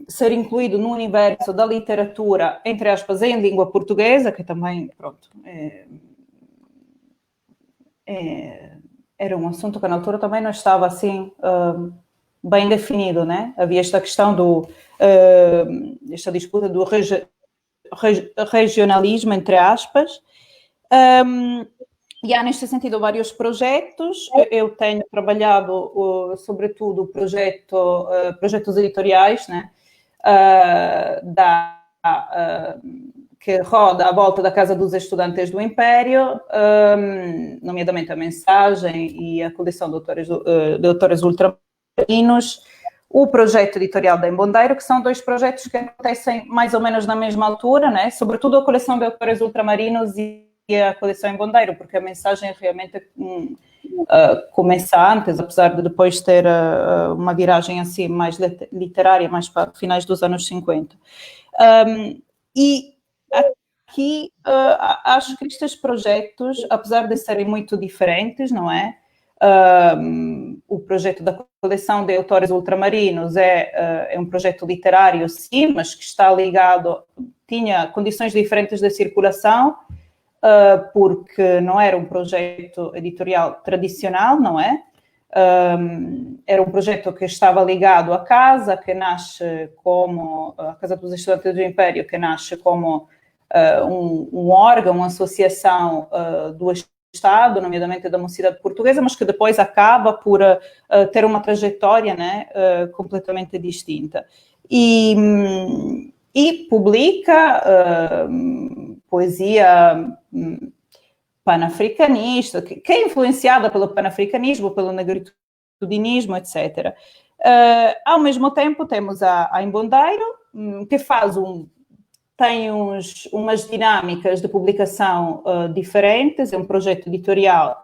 Speaker 6: ser incluído no universo da literatura, entre aspas, em língua portuguesa, que também, pronto, era um assunto que na altura também não estava assim bem definido, né? Havia esta questão esta disputa do regionalismo, entre aspas, e há neste sentido vários projetos. Eu tenho trabalhado sobretudo projetos editoriais, né? Que roda à volta da Casa dos Estudantes do Império, nomeadamente a Mensagem e a coleção de autores ultramarinos, o projeto editorial da Embondeiro, que são 2 projetos que acontecem mais ou menos na mesma altura, né? Sobretudo a coleção de autores ultramarinos e a coleção Embondeiro, porque a mensagem realmente começa antes, apesar de depois ter uma viragem assim mais literária, mais para finais dos anos 50. E aqui acho que estes projetos, apesar de serem muito diferentes, não é? O projeto da coleção de autores ultramarinos é um projeto literário, sim, mas que está ligado, tinha condições diferentes de circulação, porque não era um projeto editorial tradicional, não é? Era um projeto que estava ligado à casa, que nasce como a Casa dos Estudantes do Império, que nasce como um órgão, uma associação do Estado, nomeadamente da Mocidade Portuguesa, mas que depois acaba por ter uma trajetória, né, completamente distinta. E publica poesia panafricanista, que é influenciada pelo panafricanismo, pelo negritudinismo, etc. Ao mesmo tempo, temos a Embondeiro, que tem umas dinâmicas de publicação diferentes, é um projeto editorial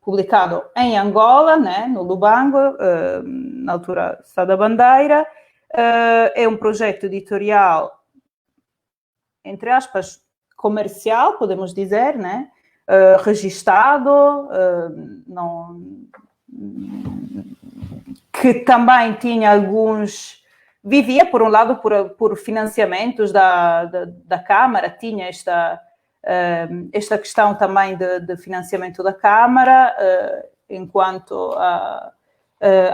Speaker 6: publicado em Angola, né, no Lubango, na altura Sá da Bandeira. É um projeto editorial, entre aspas, comercial, podemos dizer, né, registado, que também tinha vivia, por um lado, por financiamentos da Câmara, tinha esta questão também de financiamento da Câmara, enquanto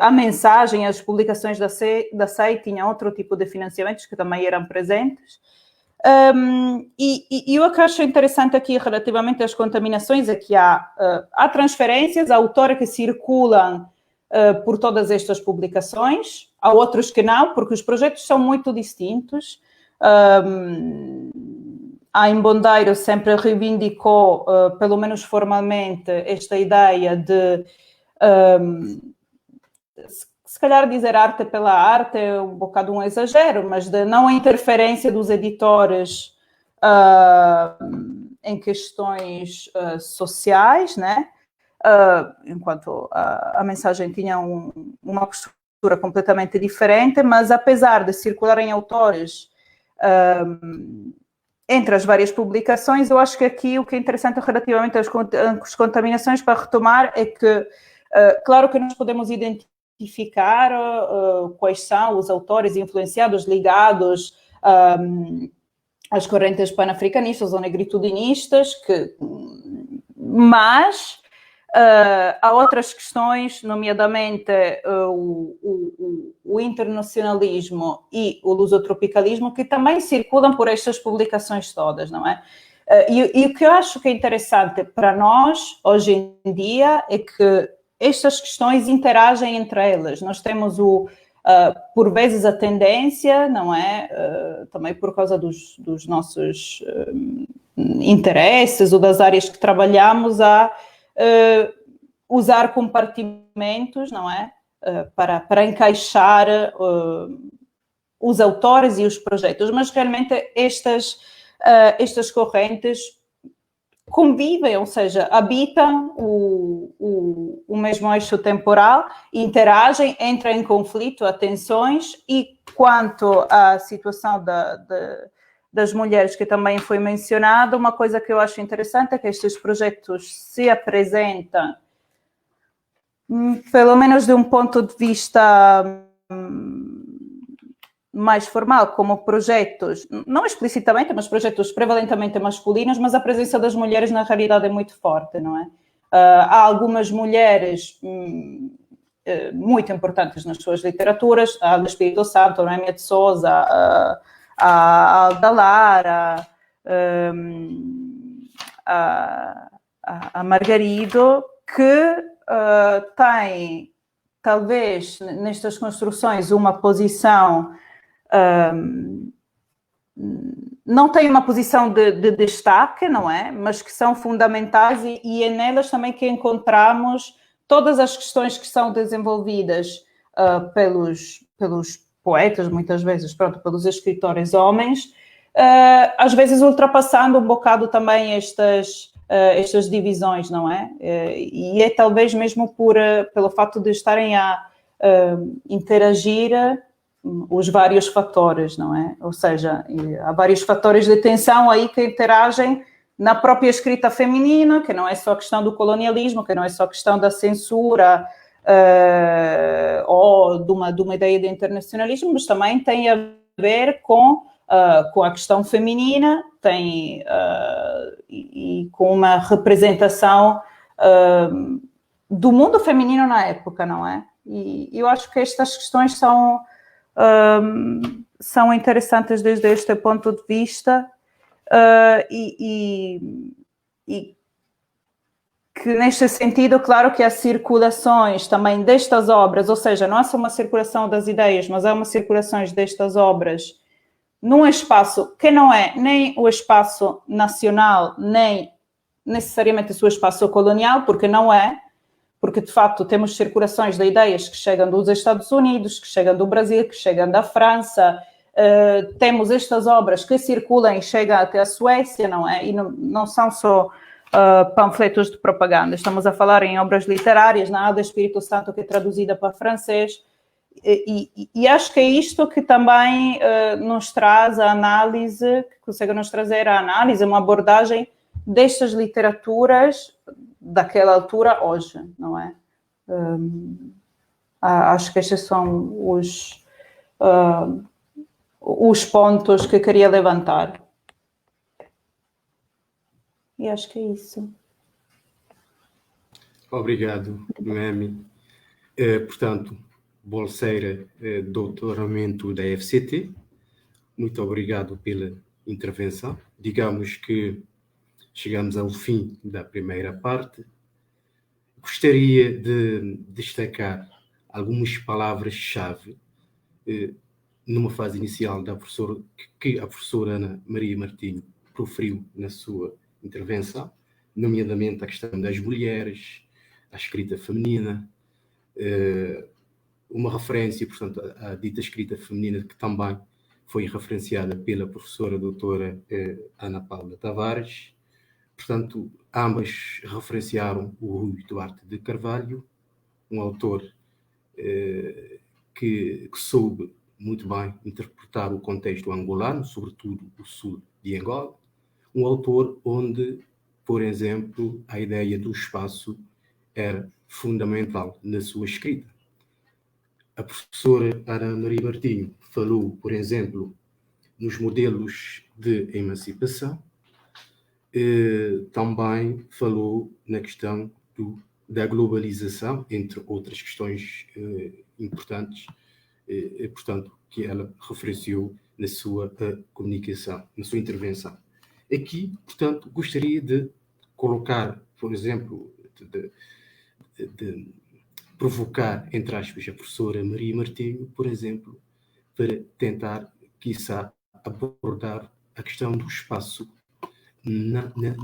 Speaker 6: a mensagem, as publicações da SEI tinham outro tipo de financiamentos que também eram presentes. E o que eu acho interessante aqui relativamente às contaminações é que há transferências, há autores que circulam por todas estas publicações, há outros que não, porque os projetos são muito distintos. A Embondeiro sempre reivindicou, pelo menos formalmente, esta ideia de, se calhar dizer arte pela arte é um bocado um exagero, mas de não a interferência dos editores em questões sociais, né? Enquanto a mensagem tinha uma postura completamente diferente, mas apesar de circularem autores entre as várias publicações, eu acho que aqui o que é interessante relativamente às contaminações, para retomar, é que, claro que nós podemos identificar quais são os autores influenciados, ligados às correntes panafricanistas ou negritudinistas, mas há outras questões, nomeadamente o internacionalismo e o lusotropicalismo, que também circulam por estas publicações todas, não é? E o que eu acho que é interessante para nós, hoje em dia, é que estas questões interagem entre elas. Nós temos, por vezes, a tendência, não é? Também por causa dos nossos interesses ou das áreas que trabalhamos, a usar compartimentos, não é? Para encaixar os autores e os projetos, mas realmente estas correntes convivem, ou seja, habitam o mesmo eixo temporal, interagem, entram em conflito, há tensões, e quanto à situação das mulheres, que também foi mencionado, uma coisa que eu acho interessante é que estes projetos se apresentam, pelo menos de um ponto de vista mais formal, como projetos, não explicitamente, mas projetos prevalentemente masculinos, mas a presença das mulheres na realidade é muito forte, não é? Há algumas mulheres muito importantes nas suas literaturas, a Alda Espírito Santo, a Noémia de Souza, a Alda Lara, a Margarido, que tem, talvez, nestas construções, uma posição, não tem uma posição de destaque, não é? Mas que são fundamentais, e é nelas também que encontramos todas as questões que são desenvolvidas pelos poetas, muitas vezes, pronto, pelos escritores homens, às vezes ultrapassando um bocado também estas divisões, não é? E é talvez mesmo pelo fato de estarem a interagir os vários fatores, não é? Ou seja, há vários fatores de tensão aí que interagem na própria escrita feminina, que não é só a questão do colonialismo, que não é só a questão da censura ou de uma ideia de internacionalismo, mas também tem a ver com a questão feminina, e com uma representação do mundo feminino na época, não é? E eu acho que estas questões são interessantes desde este ponto de vista, e que neste sentido, claro que há circulações também destas obras, ou seja, não é só uma circulação das ideias, mas há uma circulação destas obras num espaço que não é nem o espaço nacional, nem necessariamente o seu espaço colonial, porque não é, porque de facto temos circulações de ideias que chegam dos Estados Unidos, que chegam do Brasil, que chegam da França, temos estas obras que circulam e chegam até a Suécia, não é? E não são só panfletos de propaganda, estamos a falar em obras literárias, na Ada Espírito Santo, que é traduzida para francês, e acho que é isto que também nos traz a análise, que consegue nos trazer a análise, uma abordagem destas literaturas daquela altura hoje, não é? Acho que estes são os pontos que queria levantar. E acho que é isso.
Speaker 2: Obrigado, Noemi. Portanto, bolseira doutoramento da FCT, muito obrigado pela intervenção. Digamos que chegamos ao fim da primeira parte. Gostaria de destacar algumas palavras-chave numa fase inicial que a professora Ana Maria Martinho proferiu na sua intervenção, nomeadamente a questão das mulheres, a escrita feminina, uma referência, portanto, à dita escrita feminina, que também foi referenciada pela professora doutora Ana Paula Tavares. Portanto, ambas referenciaram o Rui Duarte de Carvalho, um autor que soube muito bem interpretar o contexto angolano, sobretudo o sul de Angola, um autor onde, por exemplo, a ideia do espaço era fundamental na sua escrita. A professora Ana Maria Martinho falou, por exemplo, nos modelos de emancipação, também falou na questão da globalização, entre outras questões importantes, portanto, que ela referenciou na sua comunicação, na sua intervenção. Aqui, portanto, gostaria de colocar, por exemplo, de provocar, entre aspas, a professora Maria Martinho, por exemplo, para tentar, quiçá, abordar a questão do espaço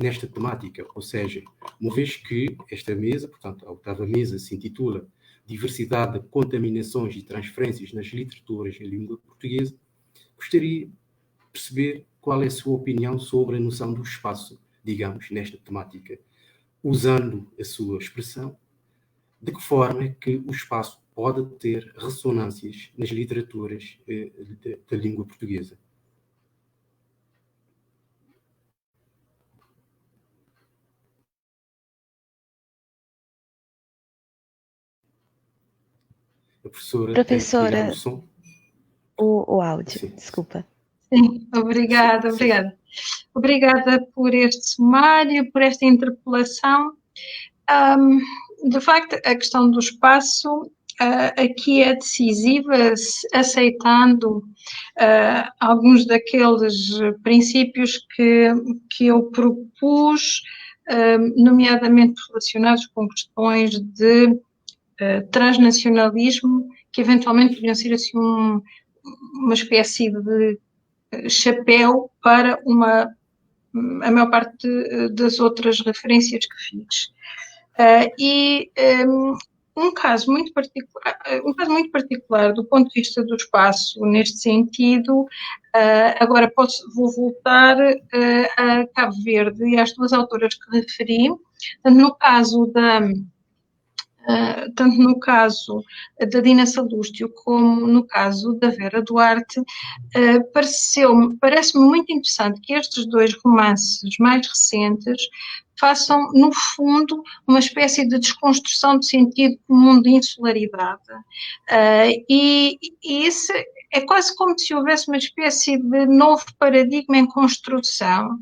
Speaker 2: nesta temática, ou seja, uma vez que esta mesa, portanto, a 8ª mesa, se intitula Diversidade de Contaminações e Transferências nas Literaturas em Língua Portuguesa, gostaria de perceber qual é a sua opinião sobre a noção do espaço, digamos, nesta temática, usando a sua expressão, de que forma é que o espaço pode ter ressonâncias nas literaturas da língua portuguesa. A
Speaker 1: professora,
Speaker 2: o som.
Speaker 1: O áudio,
Speaker 2: Sim.
Speaker 1: desculpa.
Speaker 3: Sim, obrigada. Obrigada por este sumário, por esta interpelação. De facto, a questão do espaço aqui é decisiva, aceitando alguns daqueles princípios que eu propus, nomeadamente relacionados com questões de transnacionalismo, que eventualmente podiam ser assim uma espécie de chapéu para a maior parte das outras referências que fiz. Um caso muito particular do ponto de vista do espaço neste sentido, agora vou voltar a Cabo Verde e às duas autoras que referi, tanto no caso da Dina Salústio como no caso da Vera Duarte, parece-me muito interessante que estes dois romances mais recentes façam, no fundo, uma espécie de desconstrução de sentido comum de insularidade. E isso é quase como se houvesse uma espécie de novo paradigma em construção.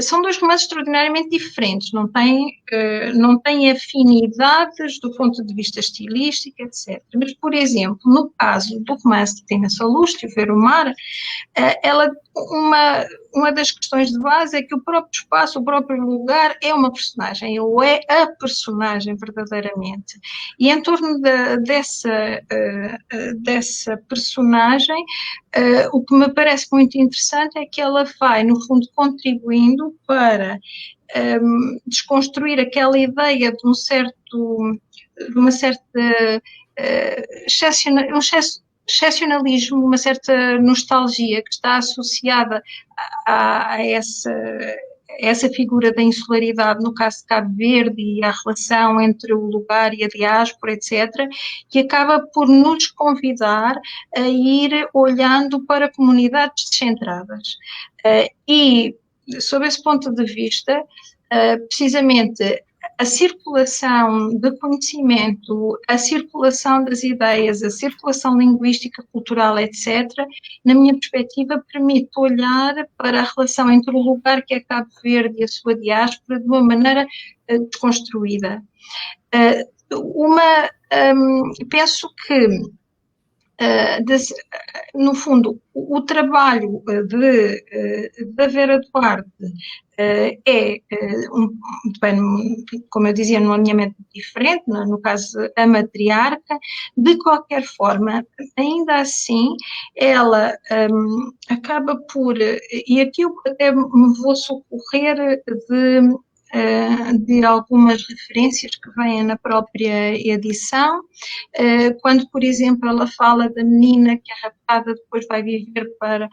Speaker 3: São dois romances extraordinariamente diferentes, não têm afinidades do ponto de vista estilístico, etc. Mas, por exemplo, no caso do romance de Dina Salústio, Ver o Mar, uma das questões de base é que o próprio espaço, o próprio lugar é uma personagem, ou é a personagem verdadeiramente. E em torno dessa personagem, o que me parece muito interessante é que ela vai, no fundo, contribuindo para desconstruir aquela ideia de uma certa excepcionalismo, uma certa nostalgia que está associada a essa figura da insularidade, no caso de Cabo Verde, e a relação entre o lugar e a diáspora, etc., que acaba por nos convidar a ir olhando para comunidades descentradas. E, sob esse ponto de vista, precisamente a circulação de conhecimento, a circulação das ideias, a circulação linguística, cultural, etc., na minha perspectiva, permite olhar para a relação entre o lugar que é Cabo Verde e a sua diáspora de uma maneira desconstruída. Penso que, no fundo, o trabalho da Vera Duarte como eu dizia, num alinhamento diferente, no caso a matriarca. De qualquer forma, ainda assim, ela acaba por, e aqui eu até me vou socorrer de algumas referências que vêm na própria edição, quando, por exemplo, ela fala da menina que é raptada, depois vai viver para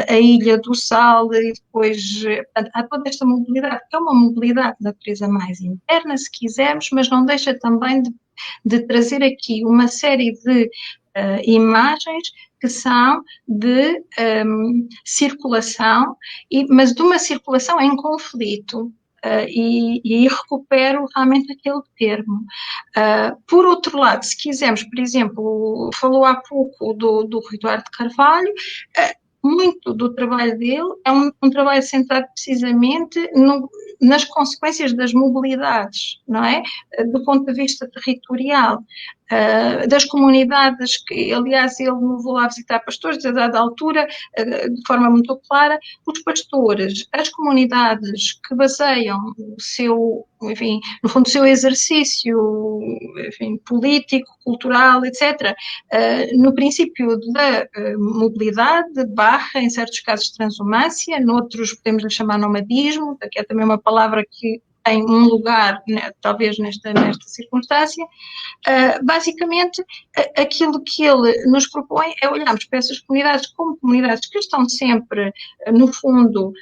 Speaker 3: a Ilha do Sal, e depois há toda esta mobilidade, que é uma mobilidade de natureza mais interna, se quisermos, mas não deixa também de trazer aqui uma série de imagens que são de circulação, mas de uma circulação em conflito. E recupero realmente aquele termo. Por outro lado, se quisermos, por exemplo, falou há pouco do Rui Duarte Carvalho, muito do trabalho dele é um trabalho centrado precisamente nas consequências das mobilidades, não é? Do ponto de vista territorial, das comunidades que, aliás, ele levou lá a visitar pastores, a dada altura, de forma muito clara, os pastores, as comunidades que baseiam o seu, enfim, no fundo, o seu exercício, enfim, político, cultural, etc., no princípio da mobilidade, em certos casos, transumância, noutros podemos lhe chamar nomadismo, que é também uma palavra que tem um lugar, né, talvez nesta circunstância. Basicamente, aquilo que ele nos propõe é olharmos para essas comunidades como comunidades que estão sempre, no fundo,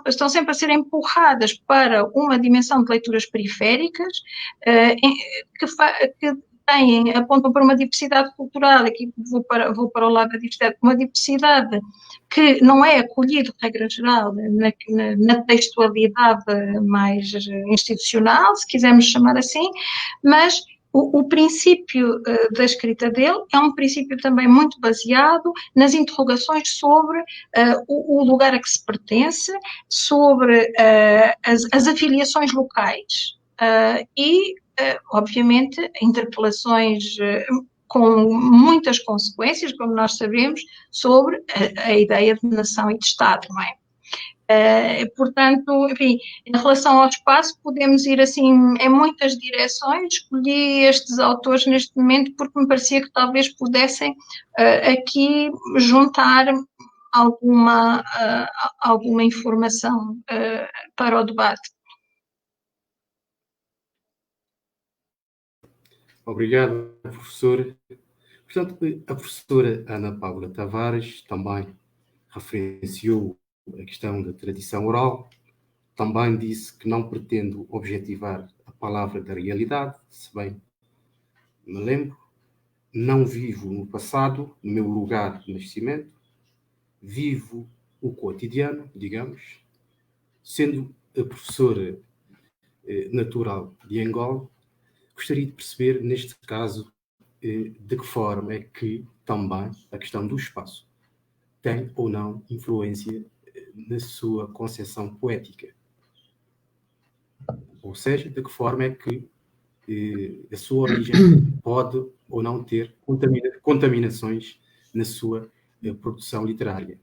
Speaker 3: estão sempre a ser empurradas para uma dimensão de leituras periféricas, que apontam para uma diversidade cultural. Aqui vou para o lado da diversidade, uma diversidade que não é acolhida, regra geral, na textualidade mais institucional, se quisermos chamar assim, mas o princípio da escrita dele é um princípio também muito baseado nas interrogações sobre o lugar a que se pertence, sobre as afiliações locais obviamente, interpelações com muitas consequências, como nós sabemos, sobre a ideia de nação e de Estado, não é? Portanto, enfim, em relação ao espaço, podemos ir assim em muitas direções. Escolhi estes autores neste momento porque me parecia que talvez pudessem aqui juntar alguma informação para o debate.
Speaker 2: Obrigado, professora. Portanto, a professora Ana Paula Tavares também referenciou a questão da tradição oral, também disse que não pretendo objetivar a palavra da realidade, se bem me lembro, não vivo no passado, no meu lugar de nascimento, vivo o cotidiano, digamos, sendo a professora natural de Angola, gostaria de perceber, neste caso, de que forma é que também a questão do espaço tem ou não influência na sua concepção poética. Ou seja, de que forma é que a sua origem pode ou não ter contaminações na sua produção literária.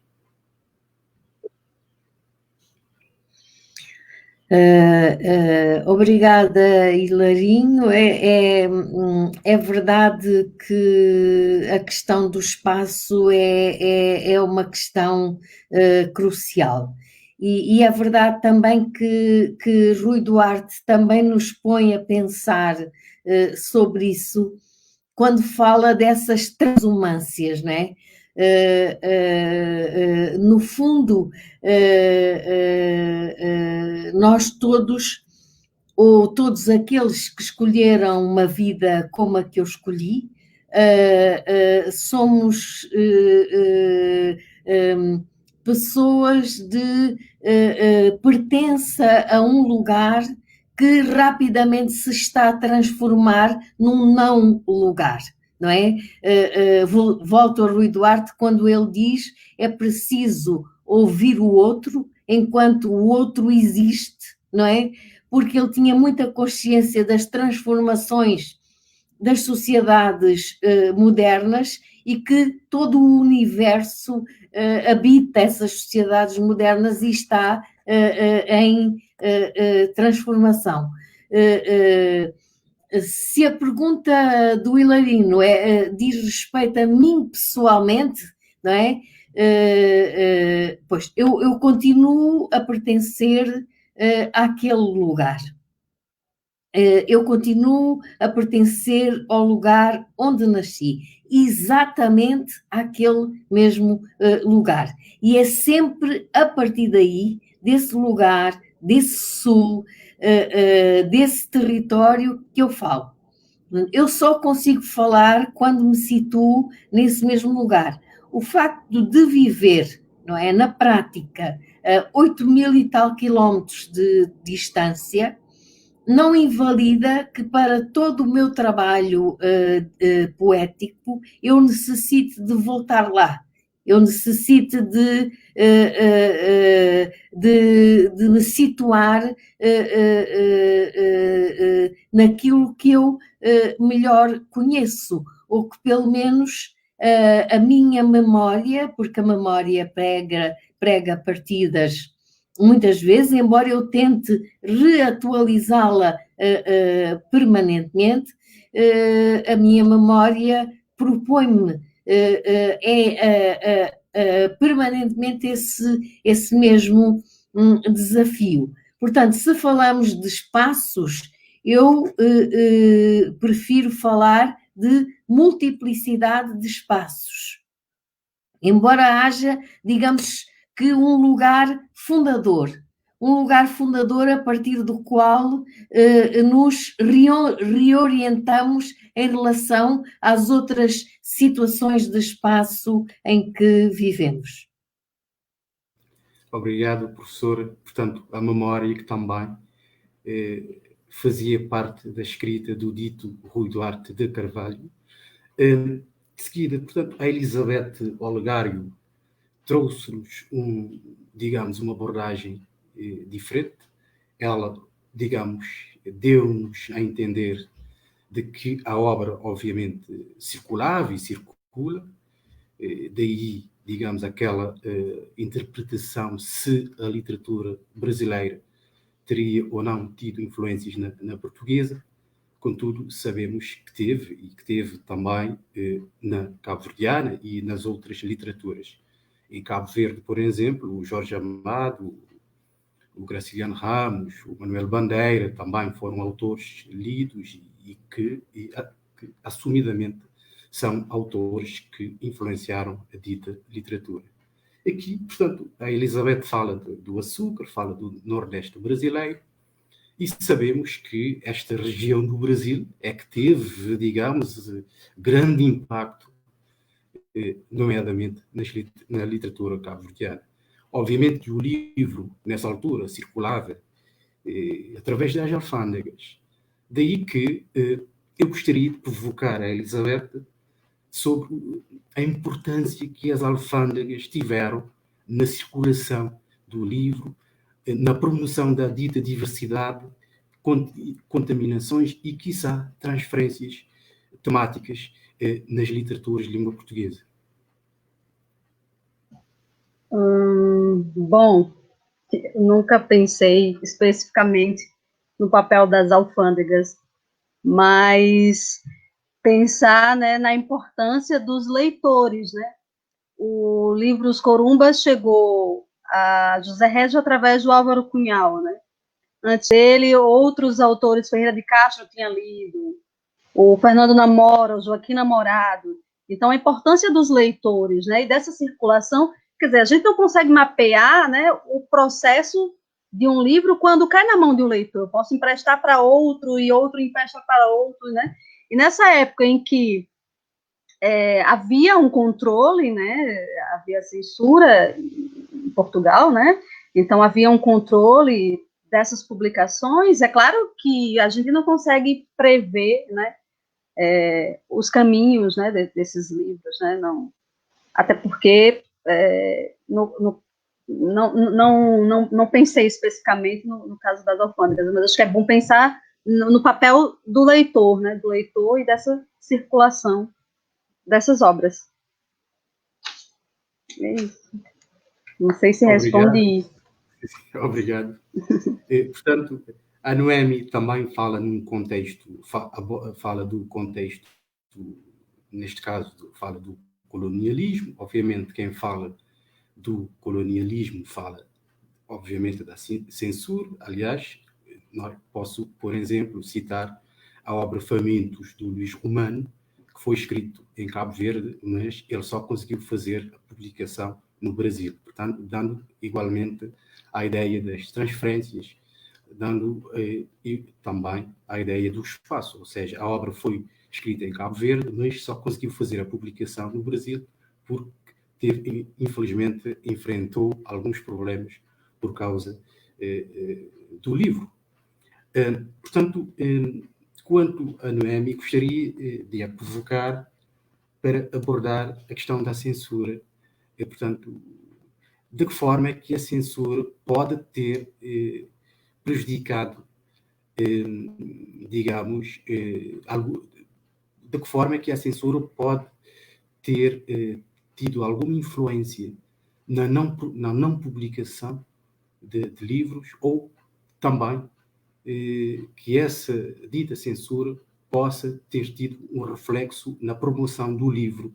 Speaker 4: Obrigada, Hilarinho. É verdade que a questão do espaço é uma questão crucial. E é verdade também que Rui Duarte também nos põe a pensar sobre isso quando fala dessas transumâncias, não é? No fundo, nós todos, ou todos aqueles que escolheram uma vida como a que eu escolhi, somos pessoas de pertença a um lugar que rapidamente se está a transformar num não lugar, não é? Volto a Rui Duarte quando ele diz é preciso ouvir o outro enquanto o outro existe, não é? Porque ele tinha muita consciência das transformações das sociedades modernas e que todo o universo habita essas sociedades modernas e está em transformação. Se a pergunta do Hilarino diz respeito a mim pessoalmente, não é? Pois eu continuo a pertencer àquele lugar. Eu continuo a pertencer ao lugar onde nasci, exatamente àquele mesmo lugar. E é sempre a partir daí, desse lugar, desse sul, desse território que eu falo. Eu só consigo falar quando me situo nesse mesmo lugar. O facto de viver, não é, na prática, a 8.000 e tal quilómetros de distância, não invalida que para todo o meu trabalho poético eu necessite de voltar lá, eu necessite de me situar naquilo que eu melhor conheço, ou que pelo menos a minha memória, porque a memória prega partidas muitas vezes, embora eu tente reatualizá-la permanentemente, a minha memória propõe-me permanentemente esse mesmo desafio. Portanto, se falamos de espaços, eu prefiro falar de multiplicidade de espaços. Embora haja, digamos, que um lugar fundador a partir do qual nos reorientamos em relação às outras situações de espaço em que vivemos.
Speaker 2: Obrigado, professor. Portanto, a memória que também fazia parte da escrita do dito Rui Duarte de Carvalho. De seguida, portanto, a Elizabeth Olegário trouxe-nos, digamos, uma abordagem diferente. Ela, digamos, deu-nos a entender de que a obra, obviamente, circulava e circula, daí, digamos, aquela interpretação se a literatura brasileira teria ou não tido influências na portuguesa. Contudo, sabemos que teve, e que teve também na cabo-verdiana e nas outras literaturas. Em Cabo Verde, por exemplo, o Jorge Amado, o Graciliano Ramos, o Manuel Bandeira também foram autores lidos e que que assumidamente são autores que influenciaram a dita literatura. Aqui, portanto, a Elizabeth fala do açúcar, fala do Nordeste brasileiro, e sabemos que esta região do Brasil é que teve, digamos, grande impacto, nomeadamente na literatura cabo-verdiana. Obviamente que o livro, nessa altura, circulava através das alfândegas. Daí que eu gostaria de provocar a Elizabeth sobre a importância que as alfândegas tiveram na circulação do livro, na promoção da dita diversidade, contaminações e, quiçá, transferências temáticas nas literaturas de língua portuguesa.
Speaker 5: Bom, nunca pensei especificamente no papel das alfândegas, mas pensar, né, na importância dos leitores, né? O livro Os Corumbas chegou a José Régio através do Álvaro Cunhal, né? Antes dele, outros autores, Ferreira de Castro tinha lido, o Fernando Namora, o Joaquim Namorado. Então, a importância dos leitores, né, e dessa circulação, quer dizer, a gente não consegue mapear, né, o processo de um livro quando cai na mão de um leitor. Eu posso emprestar para outro e outro empresta para outro, né? E nessa época em que havia um controle, né, havia censura em Portugal, né? Então havia um controle dessas publicações. É claro que a gente não consegue prever, né, os caminhos, né, desses livros, né? Não, até porque não pensei especificamente no caso das alfândegas, mas acho que é bom pensar no papel do leitor, né, do leitor e dessa circulação dessas obras. É isso. Não sei se responde.
Speaker 2: Obrigado. Portanto, a Noemi também fala num contexto, fala do contexto, neste caso, fala do colonialismo. Obviamente, quem fala do colonialismo fala, obviamente, da censura. Aliás, posso, por exemplo, citar a obra Famintos, do Luís Romano, que foi escrito em Cabo Verde, mas ele só conseguiu fazer a publicação no Brasil. Portanto, dando igualmente a ideia das transferências, dando e também a ideia do espaço, ou seja, a obra foi escrita em Cabo Verde, mas só conseguiu fazer a publicação no Brasil porque infelizmente enfrentou alguns problemas por causa do livro. Portanto, quanto a Noemi, gostaria de a provocar para abordar a questão da censura. Portanto, de que forma é que a censura pode ter prejudicado, digamos, de que forma é que a censura pode ter tido alguma influência na não publicação de livros, ou também que essa dita censura possa ter tido um reflexo na promoção do livro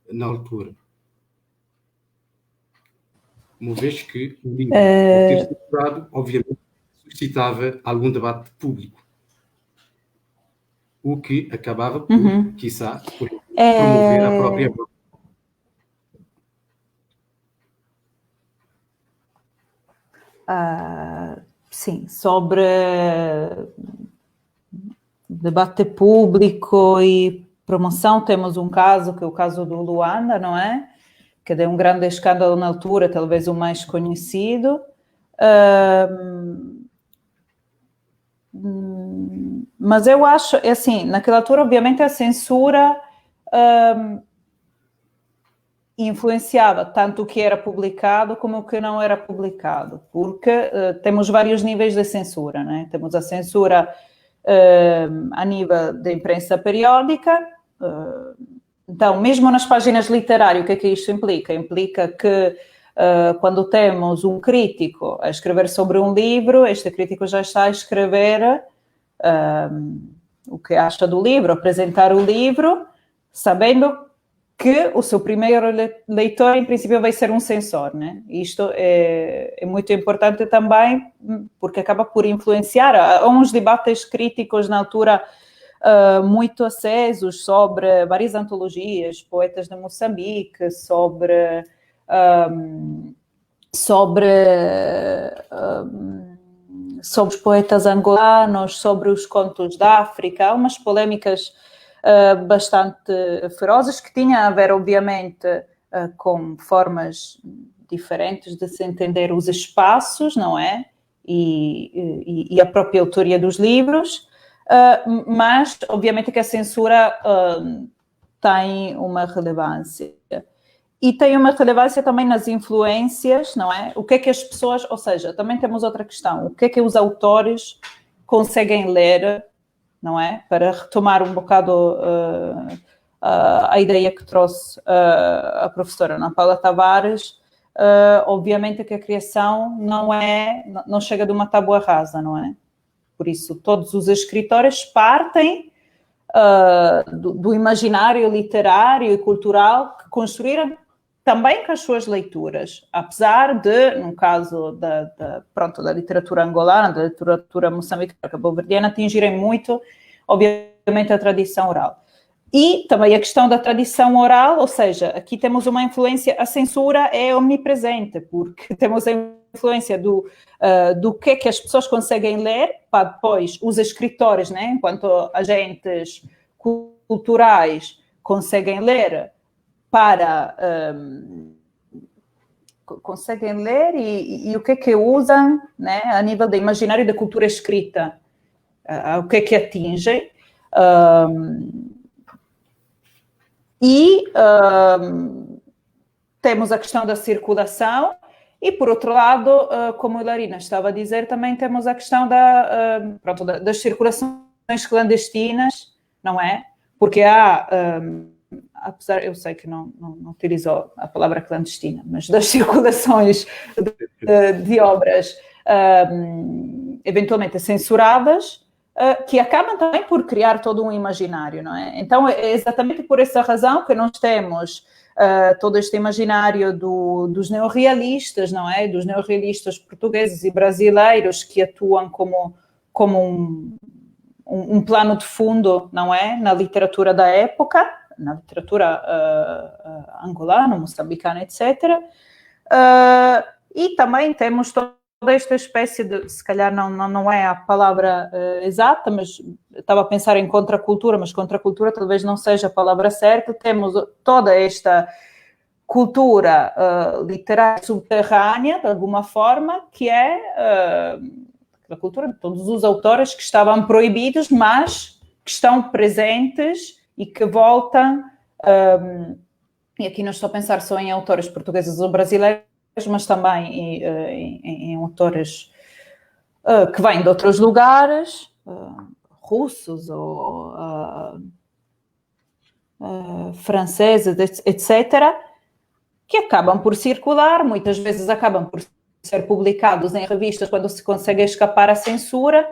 Speaker 2: na altura. Uma vez que o livro, ao ter censurado, obviamente, suscitava algum debate público, o que acabava por, quiçá, por promover a própria obra.
Speaker 6: Sim, sobre debate público e promoção, temos um caso, que é o caso do Luanda, não é? Que deu um grande escândalo na altura, talvez o mais conhecido. Mas eu acho, assim, naquela altura, obviamente, a censura influenciava tanto o que era publicado como o que não era publicado, porque temos vários níveis de censura, né? Temos a censura a nível da imprensa periódica. Então, mesmo nas páginas literárias, o que é que isto implica? Implica que quando temos um crítico a escrever sobre um livro, este crítico já está a escrever o que acha do livro, apresentar o livro, sabendo que o seu primeiro leitor, em princípio, vai ser um censor, né? Isto é muito importante também, porque acaba por influenciar. Há uns debates críticos na altura muito acesos sobre várias antologias, poetas de Moçambique, sobre os poetas angolanos, sobre os contos da África. Há umas polémicas bastante ferozes que tinham a ver, obviamente, com formas diferentes de se entender os espaços, não é? E a própria autoria dos livros, mas, obviamente, que a censura tem uma relevância. E tem uma relevância também nas influências, não é? O que é que as pessoas... Ou seja, também temos outra questão. O que é que os autores conseguem ler, não é? Para retomar um bocado a ideia que trouxe a professora Ana Paula Tavares, obviamente que a criação não chega de uma tábua rasa, não é? Por isso, todos os escritores partem do imaginário literário e cultural que construíram também com as suas leituras, apesar de, no caso da literatura angolana, da literatura moçambicana, cabo-verdiana, atingirem muito, obviamente, a tradição oral. E também a questão da tradição oral, ou seja, aqui temos uma influência, a censura é omnipresente, porque temos a influência do que é que as pessoas conseguem ler, para depois os escritores, né, enquanto agentes culturais, conseguem ler conseguem ler e o que é que usam, né, a nível do imaginário da cultura escrita, o que é que atingem. Temos a questão da circulação e, por outro lado, como a Larina estava a dizer, também temos a questão das circulações clandestinas, não é? Porque apesar, eu sei que não utilizou a palavra clandestina, mas das circulações de obras eventualmente censuradas, que acabam também por criar todo um imaginário, não é? Então, é exatamente por essa razão que nós temos todo este imaginário dos neorrealistas, não é? Dos neorrealistas portugueses e brasileiros que atuam como um plano de fundo, não é? Na literatura da época, na literatura angolana, moçambicana, etc. E também temos toda esta espécie de, se calhar não é a palavra exata, mas estava a pensar em contracultura, mas contracultura talvez não seja a palavra certa. Temos toda esta cultura literária subterrânea, de alguma forma, que é a cultura de todos os autores que estavam proibidos, mas que estão presentes e que voltam, e aqui não estou a pensar só em autores portugueses ou brasileiros, mas também em autores que vêm de outros lugares, russos ou franceses, etc., que acabam por circular, muitas vezes acabam por ser publicados em revistas quando se consegue escapar à censura.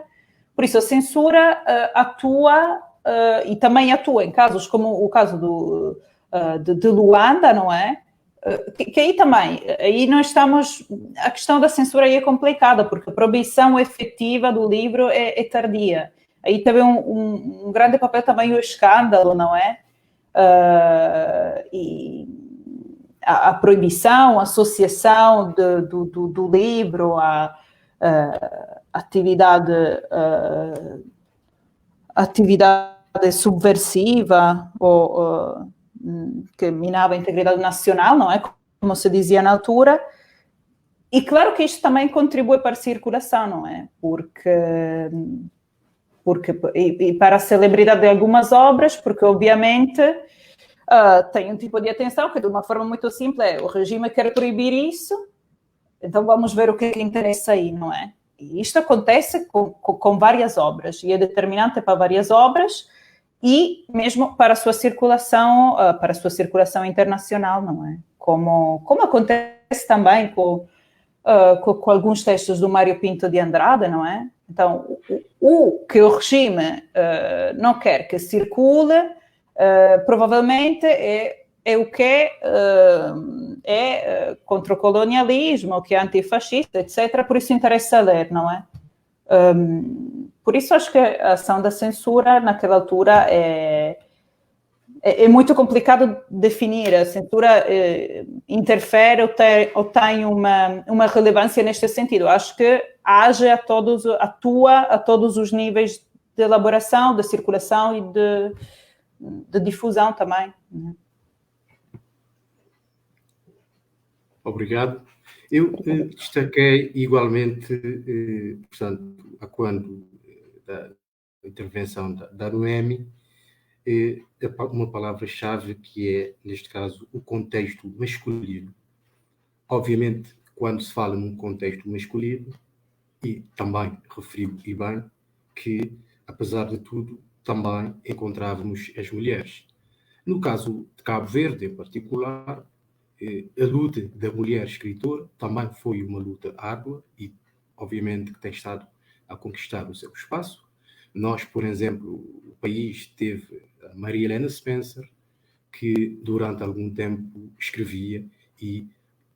Speaker 6: Por isso a censura atua, e também atua em casos como o caso de Luanda, não é? Que aí também, aí nós estamos, a questão da censura aí é complicada, porque a proibição efetiva do livro é tardia. Aí também um grande papel também o escândalo, não é? E a proibição, a associação do livro à atividade subversiva ou que minava a integridade nacional, não é? Como se dizia na altura. E claro que isto também contribui para a circulação, não é? Porque para a celebridade de algumas obras, porque obviamente tem um tipo de atenção que de uma forma muito simples o regime quer proibir isso, então vamos ver o que interessa aí, não é? E isto acontece com várias obras, e é determinante para várias obras, e mesmo para a sua circulação internacional, não é? Como acontece também com alguns textos do Mário Pinto de Andrade, não é? Então, o que o regime não quer que circule, provavelmente é o que é contra o colonialismo, o que é antifascista, etc. Por isso interessa ler, não é? Por isso acho que a ação da censura naquela altura é muito complicado definir. A censura interfere ou tem uma relevância neste sentido. Acho que age atua a todos os níveis de elaboração, de circulação e de difusão também.
Speaker 2: Obrigado. Eu destaquei igualmente, portanto, a quando da intervenção da Noemi, uma palavra-chave que é, neste caso, o contexto masculino. Obviamente, quando se fala num contexto masculino, e também referiu e bem, que, apesar de tudo, também encontrávamos as mulheres. No caso de Cabo Verde, em particular, a luta da mulher escritora também foi uma luta árdua e, obviamente, que tem estado a conquistar o seu espaço. Nós, por exemplo, o país teve a Maria Helena Spencer, que durante algum tempo escrevia e,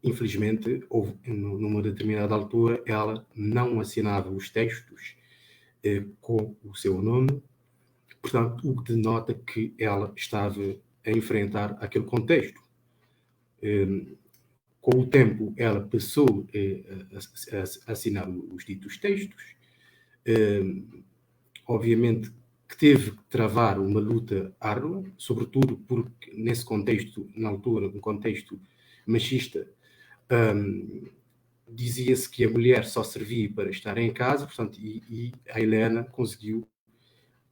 Speaker 2: infelizmente, numa determinada altura, ela não assinava os textos com o seu nome, portanto, o que denota que ela estava a enfrentar aquele contexto. Com o tempo, ela passou a assinar os ditos textos. Obviamente que teve que travar uma luta árdua, sobretudo porque nesse contexto, na altura, um contexto machista, dizia-se que a mulher só servia para estar em casa, portanto, e a Helena conseguiu,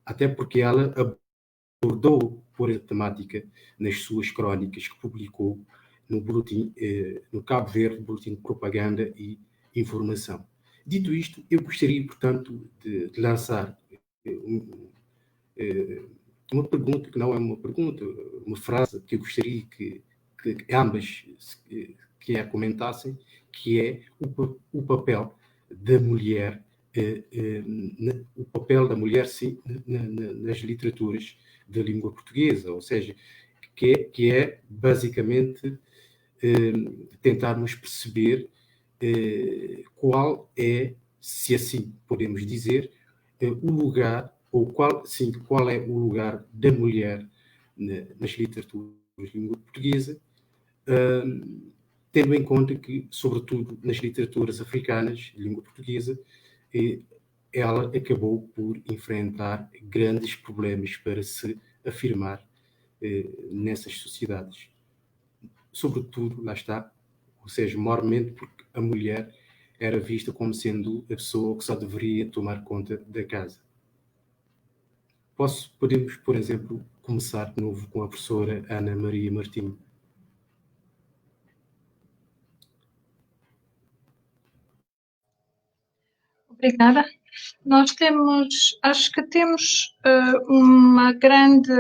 Speaker 2: até porque ela abordou por a temática nas suas crónicas que publicou no boletim, no Cabo Verde, boletim de propaganda e informação. Dito isto, eu gostaria, portanto, de lançar uma pergunta, que não é uma pergunta, uma frase que eu gostaria que ambas que a comentassem, que é o papel da mulher, o papel da mulher, sim, nas literaturas da língua portuguesa, ou seja, que é basicamente tentarmos perceber qual é, se assim podemos dizer, o lugar, ou qual é o lugar da mulher nas literaturas de língua portuguesa, tendo em conta que, sobretudo nas literaturas africanas de língua portuguesa, ela acabou por enfrentar grandes problemas para se afirmar nessas sociedades. Sobretudo, lá está, ou seja, maiormente porque a mulher era vista como sendo a pessoa que só deveria tomar conta da casa. Podemos, por exemplo, começar de novo com a professora Ana Maria Martins.
Speaker 3: Obrigada. Nós acho que temos uma grande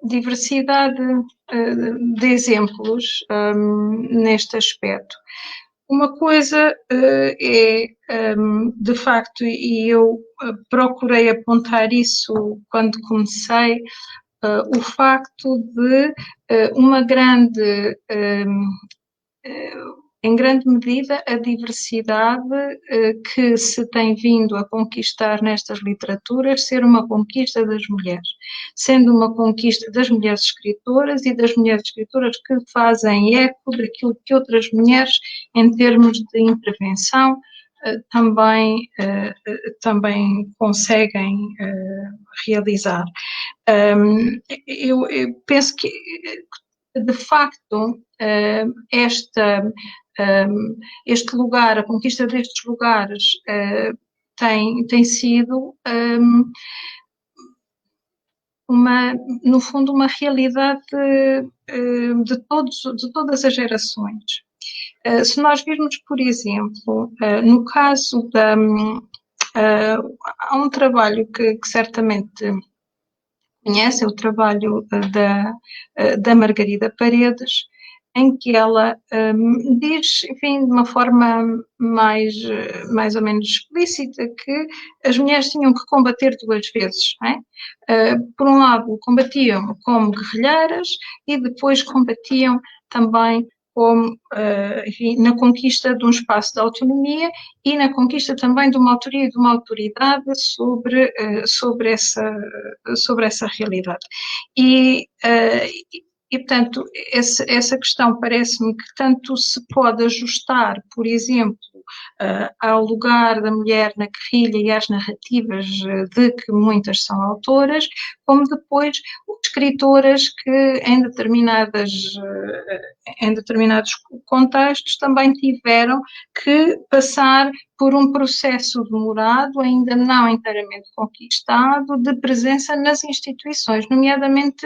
Speaker 3: diversidade de exemplos neste aspecto. Uma coisa é, de facto, e eu procurei apontar isso quando comecei, o facto de em grande medida, a diversidade que se tem vindo a conquistar nestas literaturas ser uma conquista das mulheres, sendo uma conquista das mulheres escritoras e das mulheres escritoras que fazem eco daquilo que outras mulheres, em termos de intervenção, também conseguem realizar. Eu penso que, de facto, este lugar, a conquista destes lugares tem sido no fundo uma realidade de todas as gerações. Se nós virmos, por exemplo, no caso há um trabalho que certamente conhece, é o trabalho da Margarida Paredes, em que ela diz, enfim, de uma forma mais ou menos explícita, que as mulheres tinham que combater duas vezes. Não é? Por um lado, combatiam como guerrilheiras e depois combatiam também como, enfim, na conquista de um espaço de autonomia e na conquista também de uma autoria e de uma autoridade sobre essa realidade. E, portanto, essa questão parece-me que tanto se pode ajustar, por exemplo, ao lugar da mulher na guerrilha e às narrativas de que muitas são autoras, como depois escritoras que em determinados contextos também tiveram que passar por um processo demorado, ainda não inteiramente conquistado, de presença nas instituições, nomeadamente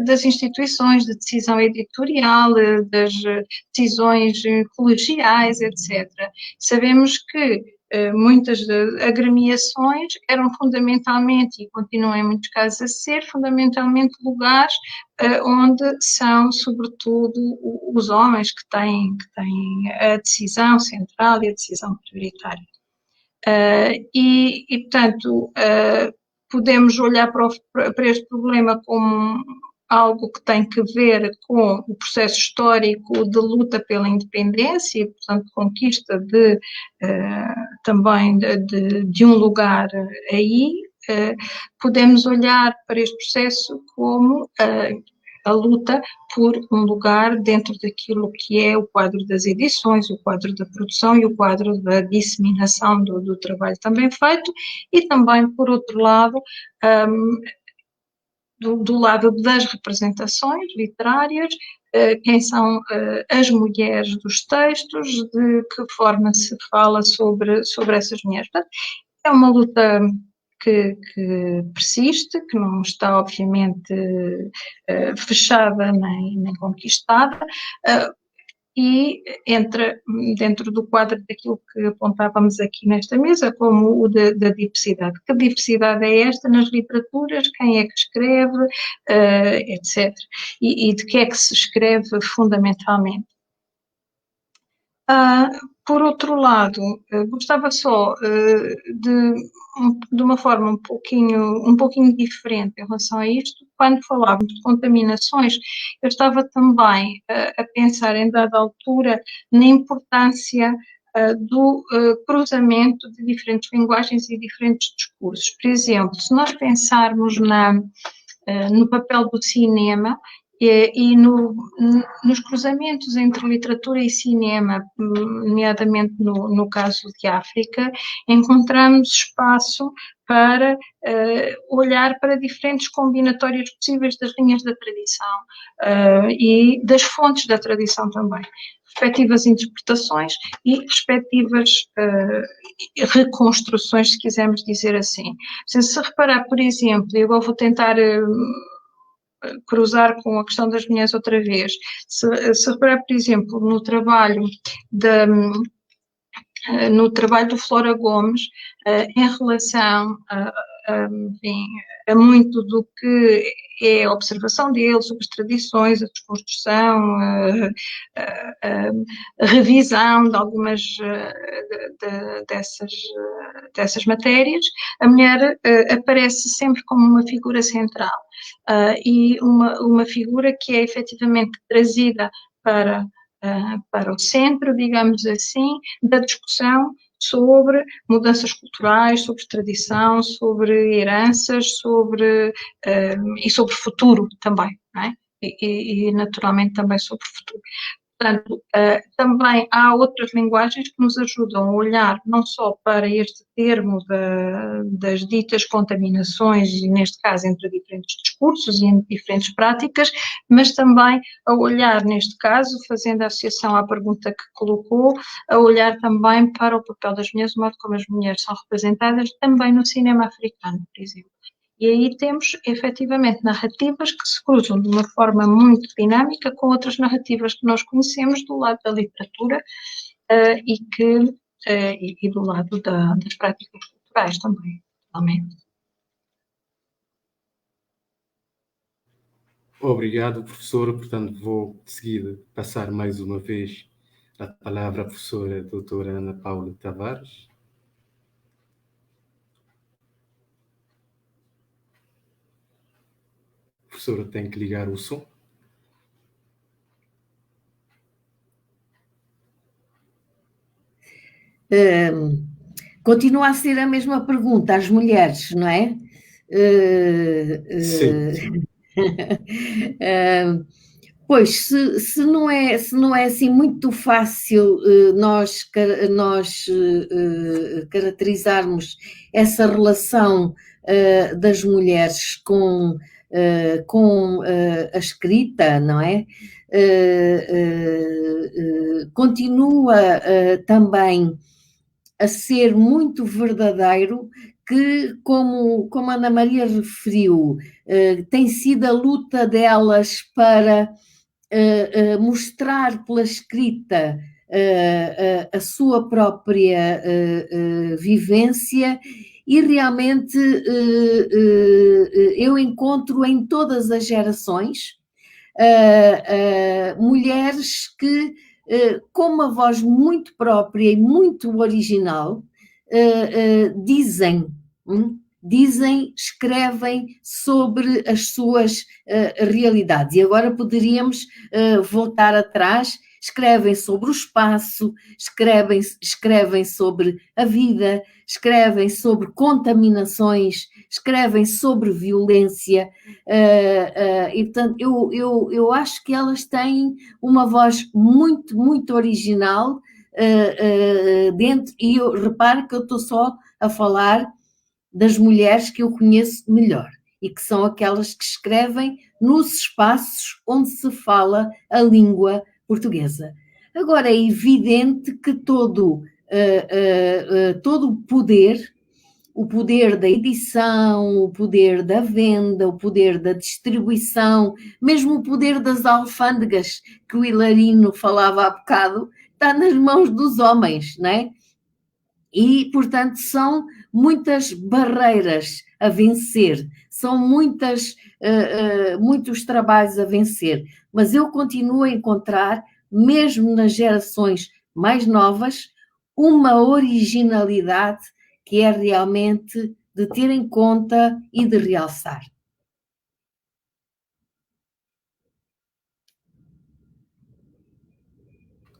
Speaker 3: das instituições de decisão editorial, das decisões colegiais, etc. Sabemos que muitas agremiações eram fundamentalmente, e continuam em muitos casos a ser, fundamentalmente lugares onde são, sobretudo, os homens que têm a decisão central e a decisão prioritária. Portanto, podemos olhar para este problema como algo que tem que ver com o processo histórico de luta pela independência e, portanto, conquista também de um lugar aí. Podemos olhar para este processo como a luta por um lugar dentro daquilo que é o quadro das edições, o quadro da produção e o quadro da disseminação do trabalho também feito, e também, por outro lado, do lado das representações literárias, quem são as mulheres dos textos, de que forma se fala sobre essas mulheres. Portanto, é uma luta que persiste, que não está, obviamente, fechada nem conquistada, e entra dentro do quadro daquilo que apontávamos aqui nesta mesa, como o da diversidade. Que diversidade é esta nas literaturas? Quem é que escreve? Etc. E de que é que se escreve fundamentalmente? Por outro lado, gostava só de uma forma um pouquinho diferente em relação a isto. Quando falávamos de contaminações, eu estava também a pensar, em dada altura, na importância do cruzamento de diferentes linguagens e diferentes discursos. Por exemplo, se nós pensarmos no papel do cinema, e nos cruzamentos entre literatura e cinema, nomeadamente no caso de África, encontramos espaço para olhar para diferentes combinatórias possíveis das linhas da tradição e das fontes da tradição também. Respectivas interpretações e respectivas reconstruções, se quisermos dizer assim. Se reparar, por exemplo, e agora vou tentar cruzar com a questão das mulheres outra vez. Se reparar, por exemplo, no trabalho do Flora Gomes, em relação enfim, a muito do que é a observação dele sobre as tradições, a desconstrução, a revisão de algumas dessas matérias, a mulher aparece sempre como uma figura central e uma figura que é efetivamente trazida para o centro, digamos assim, da discussão sobre mudanças culturais, sobre tradição, sobre heranças, e sobre futuro também, não é? E naturalmente também sobre futuro. Portanto, também há outras linguagens que nos ajudam a olhar não só para este termo das ditas contaminações, e neste caso entre diferentes discursos e entre diferentes práticas, mas também a olhar, neste caso, fazendo a associação à pergunta que colocou, a olhar também para o papel das mulheres, o modo como as mulheres são representadas também no cinema africano, por exemplo. E aí temos, efetivamente, narrativas que se cruzam de uma forma muito dinâmica com outras narrativas que nós conhecemos do lado da literatura e do lado das práticas culturais também, realmente.
Speaker 2: Obrigado, professora. Portanto, vou, de seguida, passar mais uma vez a palavra à professora doutora Ana Paula Tavares. A professora tem que ligar o som.
Speaker 4: Continua a ser a mesma pergunta às mulheres, não é?
Speaker 2: Sim.
Speaker 4: Pois, se não é assim muito fácil nós caracterizarmos essa relação das mulheres com a escrita, não é? Continua também a ser muito verdadeiro que, como a Ana Maria referiu, tem sido a luta delas para mostrar pela escrita a sua própria vivência, e realmente eu encontro em todas as gerações mulheres que, com uma voz muito própria e muito original, dizem, escrevem sobre as suas realidades. E agora poderíamos voltar atrás, escrevem sobre o espaço, escrevem sobre a vida, escrevem sobre contaminações, escrevem sobre violência, e portanto eu acho que elas têm uma voz muito, muito original dentro, e eu reparo que eu estou só a falar das mulheres que eu conheço melhor, e que são aquelas que escrevem nos espaços onde se fala a língua portuguesa. Agora, é evidente que todo o poder da edição, o poder da venda, o poder da distribuição, mesmo o poder das alfândegas, que o Hilarino falava há bocado, está nas mãos dos homens, não é? E, portanto, são muitas barreiras a vencer, são muitos trabalhos a vencer, mas eu continuo a encontrar, mesmo nas gerações mais novas, uma originalidade que é realmente de ter em conta e de realçar.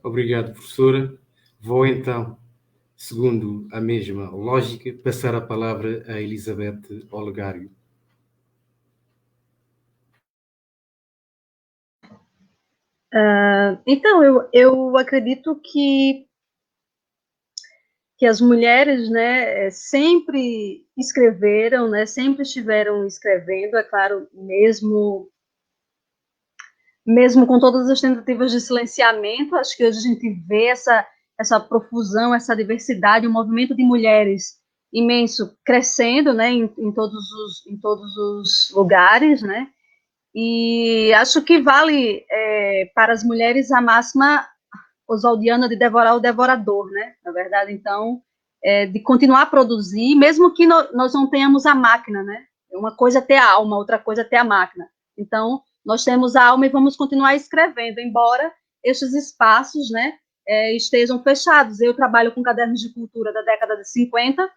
Speaker 2: Obrigado, professora. Vou então, segundo a mesma lógica, passar a palavra a Elizabeth Olegário.
Speaker 5: Então, eu acredito que as mulheres, né, sempre escreveram, né, sempre estiveram escrevendo, é claro, mesmo com todas as tentativas de silenciamento. Acho que hoje a gente vê essa profusão, essa diversidade, um movimento de mulheres imenso crescendo, né, em todos os lugares, né, e acho que vale para as mulheres a máxima oswaldiana de devorar o devorador, né, na verdade. Então, de continuar a produzir, mesmo que nós não tenhamos a máquina, né, uma coisa é ter a alma, outra coisa é ter a máquina. Então, nós temos a alma e vamos continuar escrevendo, embora estes espaços, né, estejam fechados. Eu trabalho com cadernos de cultura da década de 50,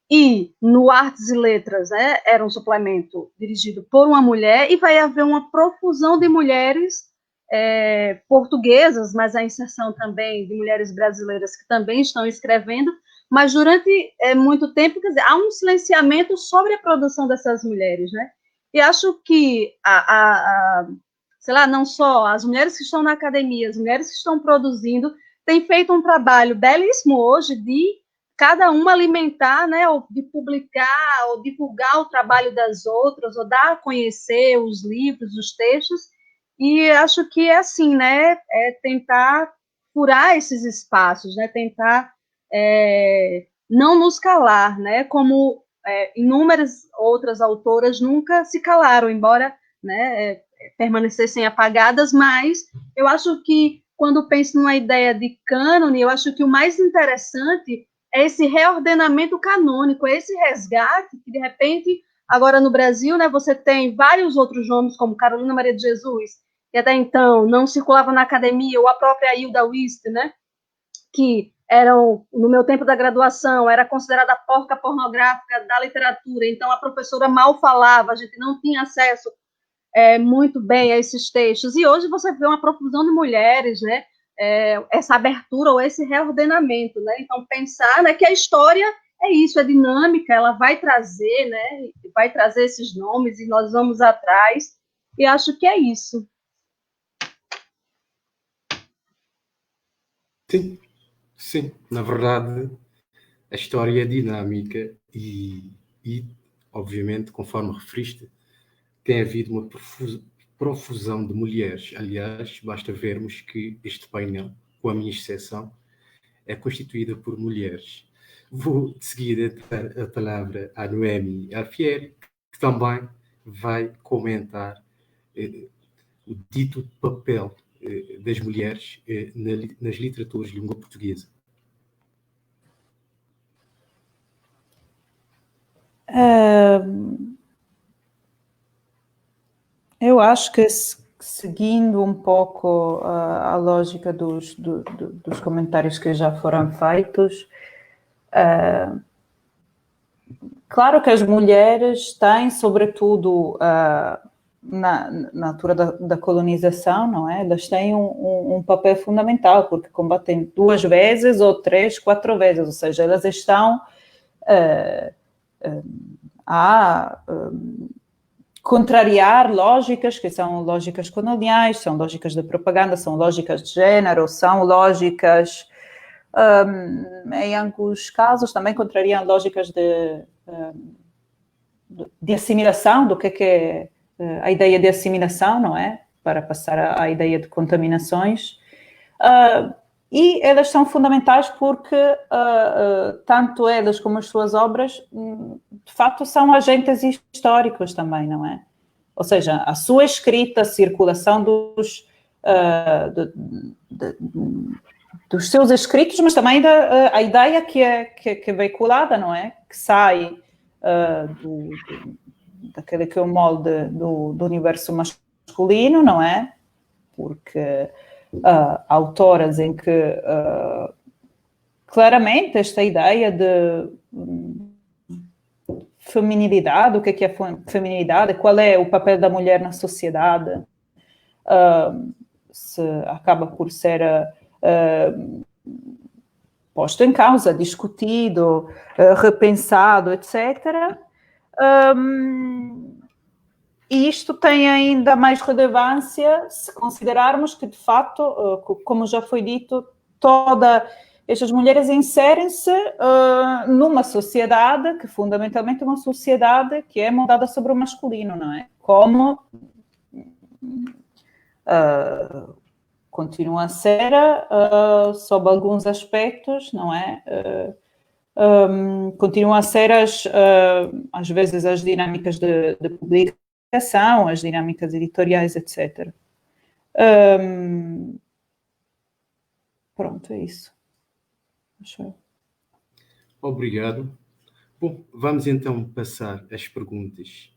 Speaker 5: e no Artes e Letras, né, era um suplemento dirigido por uma mulher, e vai haver uma profusão de mulheres portuguesas, mas a inserção também de mulheres brasileiras que também estão escrevendo, mas durante muito tempo, quer dizer, há um silenciamento sobre a produção dessas mulheres, né? E acho que, sei lá, não só as mulheres que estão na academia, as mulheres que estão produzindo, têm feito um trabalho belíssimo hoje de cada uma alimentar, né, ou de publicar, ou divulgar o trabalho das outras, ou dar a conhecer os livros, os textos, e acho que é assim, né, tentar furar esses espaços, né, tentar não nos calar, né, como inúmeras outras autoras nunca se calaram, embora, né, permanecessem apagadas, mas eu acho que, quando penso numa ideia de cânone, eu acho que o mais interessante é esse reordenamento canônico, é esse resgate que, de repente, agora no Brasil, né, você tem vários outros nomes, como Carolina Maria de Jesus, que até então não circulava na academia, ou a própria Hilda Wist, né, que eram, no meu tempo da graduação, era considerada a porca pornográfica da literatura, então a professora mal falava, a gente não tinha acesso muito bem a esses textos, e hoje você vê uma profusão de mulheres, né, essa abertura ou esse reordenamento, né? Então, pensar, né, que a história é isso, é dinâmica, ela vai trazer, né, vai trazer esses nomes e nós vamos atrás, e acho que é isso.
Speaker 2: Sim, sim, na verdade, a história é dinâmica e obviamente, conforme referiste, tem havido uma profusão de mulheres. Aliás, basta vermos que este painel, com a minha exceção, é constituída por mulheres. Vou de seguida dar a palavra à Noemi Alfieri, que também vai comentar o dito papel das mulheres nas literaturas de língua portuguesa.
Speaker 6: Eu acho que, seguindo um pouco a lógica dos comentários que já foram feitos, claro que as mulheres têm, sobretudo, na altura da colonização, não é? Elas têm um papel fundamental, porque combatem 2 vezes, ou 3, 4 vezes, ou seja, elas estão a contrariar lógicas que são lógicas coloniais, são lógicas de propaganda, são lógicas de género, são lógicas, em alguns casos, também contrariam lógicas de assimilação, do que é a ideia de assimilação, não é? Para passar à ideia de contaminações. E elas são fundamentais porque tanto elas como as suas obras, de facto, são agentes históricos também, não é? Ou seja, a sua escrita, a circulação dos seus escritos, mas também a ideia que é veiculada, não é? Que sai daquele que é o molde do universo masculino, não é? Porque autoras em que claramente esta ideia de feminilidade, o que é feminilidade, qual é o papel da mulher na sociedade, se acaba por ser posto em causa, discutido, repensado, etc. E isto tem ainda mais relevância se considerarmos que, de facto, como já foi dito, todas estas mulheres inserem-se numa sociedade que, fundamentalmente, é uma sociedade que é montada sobre o masculino, não é? Como continua a ser, sob alguns aspectos, não é? Continuam a ser, às vezes, as dinâmicas de publicação, as dinâmicas editoriais, etc. Pronto, é isso.
Speaker 2: Obrigado. Bom, vamos então passar às perguntas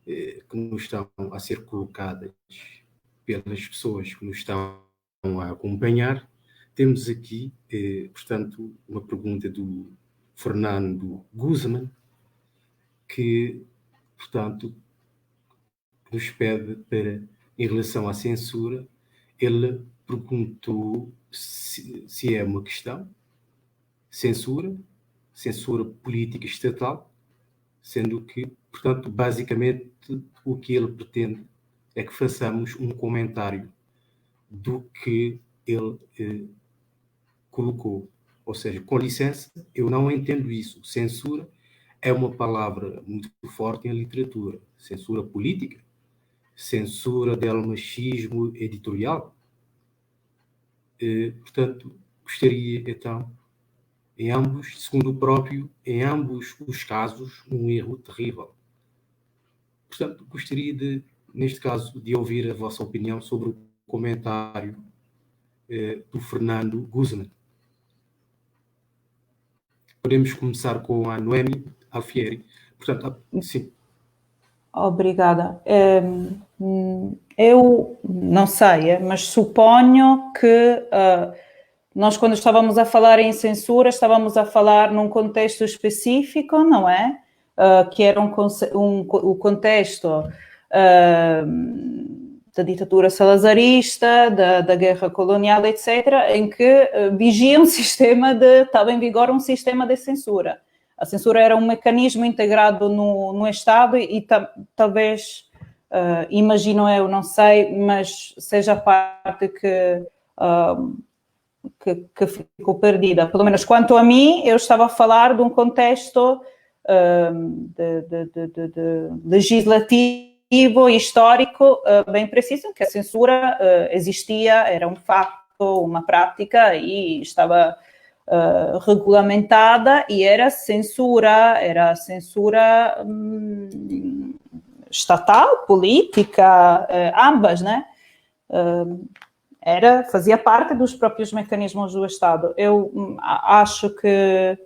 Speaker 2: que nos estão a ser colocadas pelas pessoas que nos estão a acompanhar. Temos aqui, portanto, uma pergunta do Fernando Guzman, que, portanto, nos pede para, em relação à censura, ele perguntou se é uma questão censura política estatal, sendo que, portanto, basicamente, o que ele pretende é que façamos um comentário do que ele colocou. Ou seja, com licença, eu não entendo isso. Censura é uma palavra muito forte em literatura. Censura política, censura del machismo editorial. Portanto, gostaria, então, em ambos, segundo o próprio, em ambos os casos, um erro terrível. Portanto, gostaria neste caso, de ouvir a vossa opinião sobre o comentário do Fernando Guzman. Podemos começar com a Noemi Alfieri. Portanto, sim.
Speaker 6: Obrigada. Eu não sei, mas suponho que nós, quando estávamos a falar em censura, estávamos a falar num contexto específico, não é? Que era o contexto da ditadura salazarista, da guerra colonial, etc., em que vigia um sistema estava em vigor um sistema de censura. A censura era um mecanismo integrado no Estado e talvez, imagino eu, não sei, mas seja a parte que ficou perdida. Pelo menos quanto a mim, eu estava a falar de um contexto legislativo e histórico bem preciso, que a censura existia, era um facto, uma prática e estava regulamentada, e era censura estatal, política, ambas, né? Fazia parte dos próprios mecanismos do Estado. Eu acho que,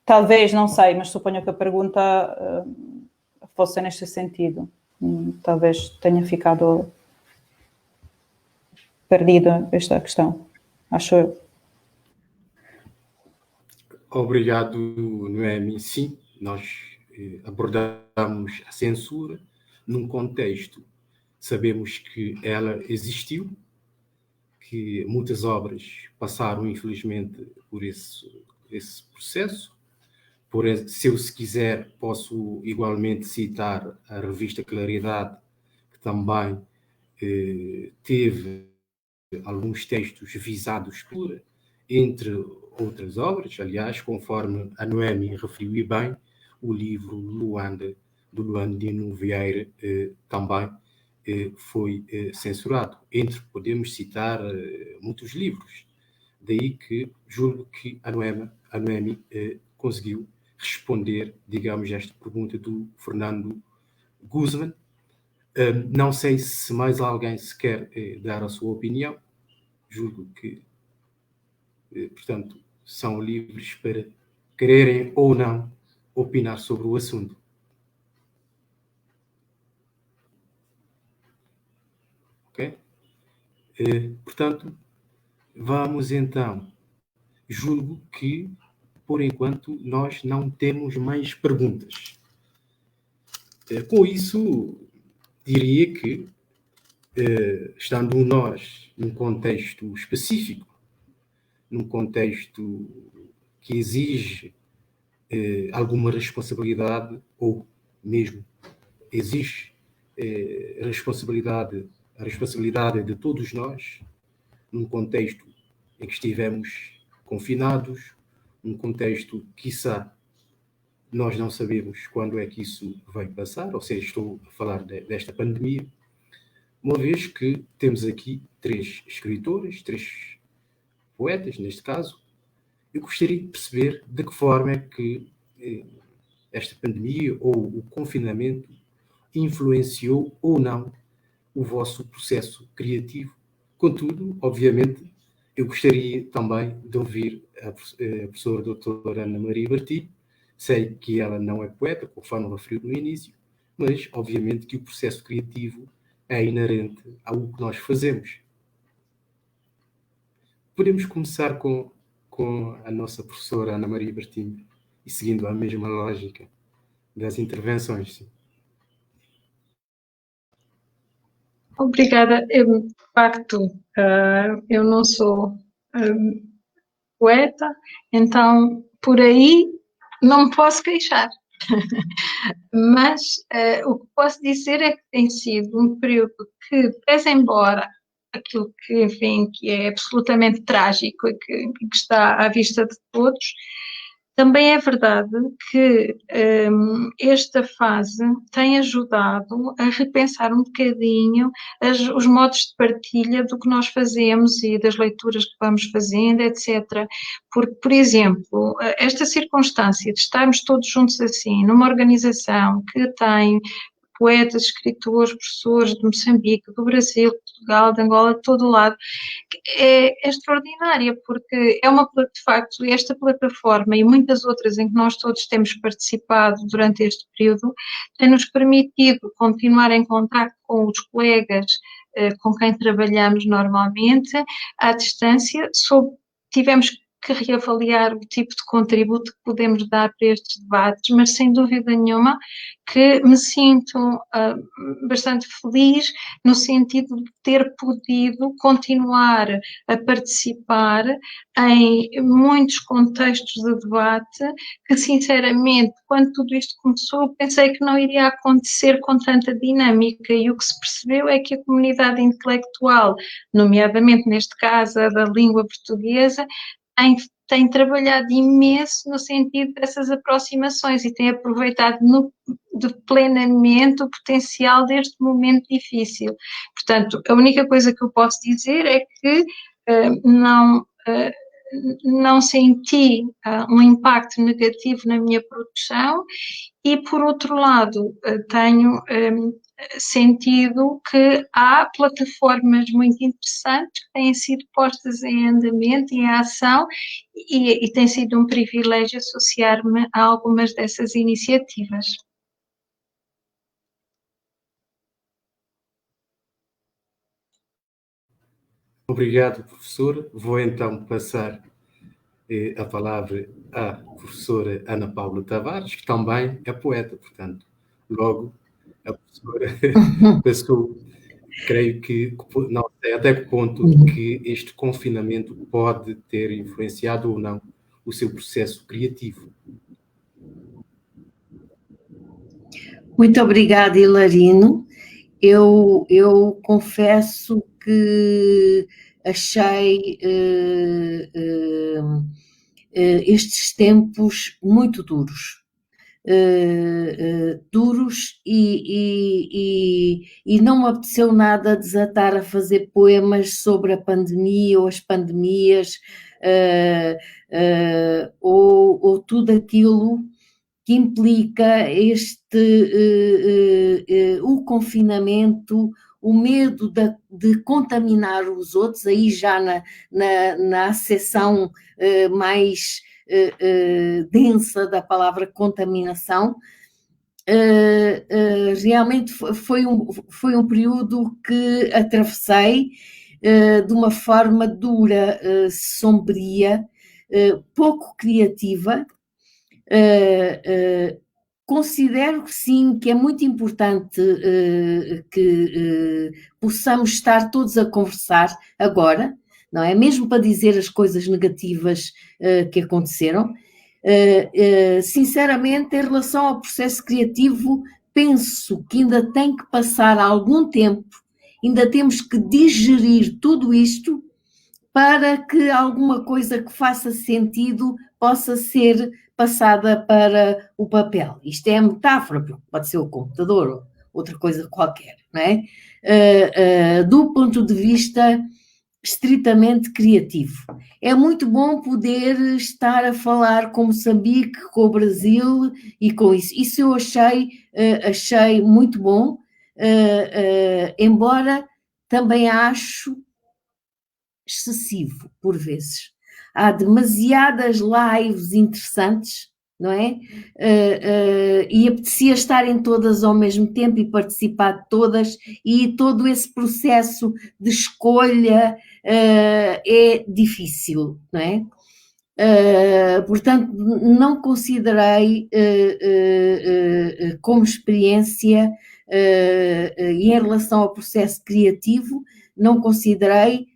Speaker 6: talvez, não sei, mas suponho que a pergunta fosse neste sentido. Talvez tenha ficado perdida esta questão, acho eu.
Speaker 2: Obrigado, Noemi. Sim, nós abordamos a censura num contexto. Sabemos que ela existiu, que muitas obras passaram, infelizmente, por esse processo. Se quiser, posso igualmente citar a revista Claridade, que também teve alguns textos visados por, entre outras obras. Aliás, conforme a Noemi referiu e bem, o livro Luanda, do Luandino Vieira, também foi censurado. Podemos citar muitos livros. Daí que julgo que a Noemi conseguiu responder, digamos, esta pergunta do Fernando Guzman. Não sei se mais alguém se quer dar a sua opinião. Julgo que, portanto, são livres para quererem ou não opinar sobre o assunto. Ok? Portanto, vamos então. Julgo que, por enquanto, nós não temos mais perguntas. Com isso, diria que, estando nós num contexto específico, num contexto que exige alguma responsabilidade, ou mesmo exige a responsabilidade de todos nós, num contexto em que estivemos confinados, num contexto, quiçá, nós não sabemos quando é que isso vai passar, ou seja, estou a falar desta pandemia, uma vez que temos aqui 3 escritores, 3 poetas, neste caso. Eu gostaria de perceber de que forma é que esta pandemia ou o confinamento influenciou ou não o vosso processo criativo. Contudo, obviamente, eu gostaria também de ouvir a professora doutora Ana Maria Berti. Sei que ela não é poeta, conforme referiu no início, mas obviamente que o processo criativo é inerente ao que nós fazemos. Podemos começar com a nossa professora Ana Maria Bertinho, e seguindo a mesma lógica das intervenções. Sim.
Speaker 3: Obrigada. De facto, eu não sou poeta, então por aí não me posso queixar. Mas o que posso dizer é que tem sido um período que, pese embora aquilo que, enfim, que é absolutamente trágico e que está à vista de todos, também é verdade que esta fase tem ajudado a repensar um bocadinho os modos de partilha do que nós fazemos e das leituras que vamos fazendo, etc. Porque, por exemplo, esta circunstância de estarmos todos juntos assim, numa organização que tem poetas, escritores, professores de Moçambique, do Brasil, de Portugal, de Angola, de todo o lado, é extraordinária, porque é de facto, esta plataforma e muitas outras em que nós todos temos participado durante este período, tem-nos permitido continuar em contato com os colegas com quem trabalhamos normalmente, à distância. Tivemos que reavaliar o tipo de contributo que podemos dar para estes debates, mas sem dúvida nenhuma que me sinto bastante feliz no sentido de ter podido continuar a participar em muitos contextos de debate que, sinceramente, quando tudo isto começou, pensei que não iria acontecer com tanta dinâmica, e o que se percebeu é que a comunidade intelectual, nomeadamente neste caso a da língua portuguesa, tem trabalhado imenso no sentido dessas aproximações e tem aproveitado plenamente o potencial deste momento difícil. Portanto, a única coisa que eu posso dizer é que não senti um impacto negativo na minha produção e, por outro lado, tenho sentido que há plataformas muito interessantes que têm sido postas em andamento e em ação e tem sido um privilégio associar-me a algumas dessas iniciativas.
Speaker 2: Obrigado, professor. Vou então passar a palavra à professora Ana Paula Tavares, que também é poeta, portanto, logo a professora passou, creio que, não sei até que ponto que este confinamento pode ter influenciado ou não o seu processo criativo.
Speaker 4: Muito obrigada, Hilarino. Eu confesso que achei estes tempos muito duros. Duros e não me apeteceu nada desatar a fazer poemas sobre a pandemia ou as pandemias ou tudo aquilo que implica o confinamento, o medo de contaminar os outros, aí já na acessão mais densa da palavra contaminação. Realmente foi um período que atravessei de uma forma dura, sombria, pouco criativa. Considero que sim, que é muito importante que possamos estar todos a conversar agora, não é? Mesmo para dizer as coisas negativas que aconteceram. Sinceramente, em relação ao processo criativo, penso que ainda tem que passar algum tempo, ainda temos que digerir tudo isto para que alguma coisa que faça sentido possa ser passada para o papel. Isto é a metáfora, porque pode ser o computador ou outra coisa qualquer, não é? Do ponto de vista estritamente criativo. É muito bom poder estar a falar com Moçambique, com o Brasil e com isso. Isso eu achei muito bom, embora também acho excessivo, por vezes. Há demasiadas lives interessantes, não é? E apetecia estar em todas ao mesmo tempo e participar de todas, e todo esse processo de escolha é difícil, não é? Portanto, não considerei como experiência e em relação ao processo criativo, não considerei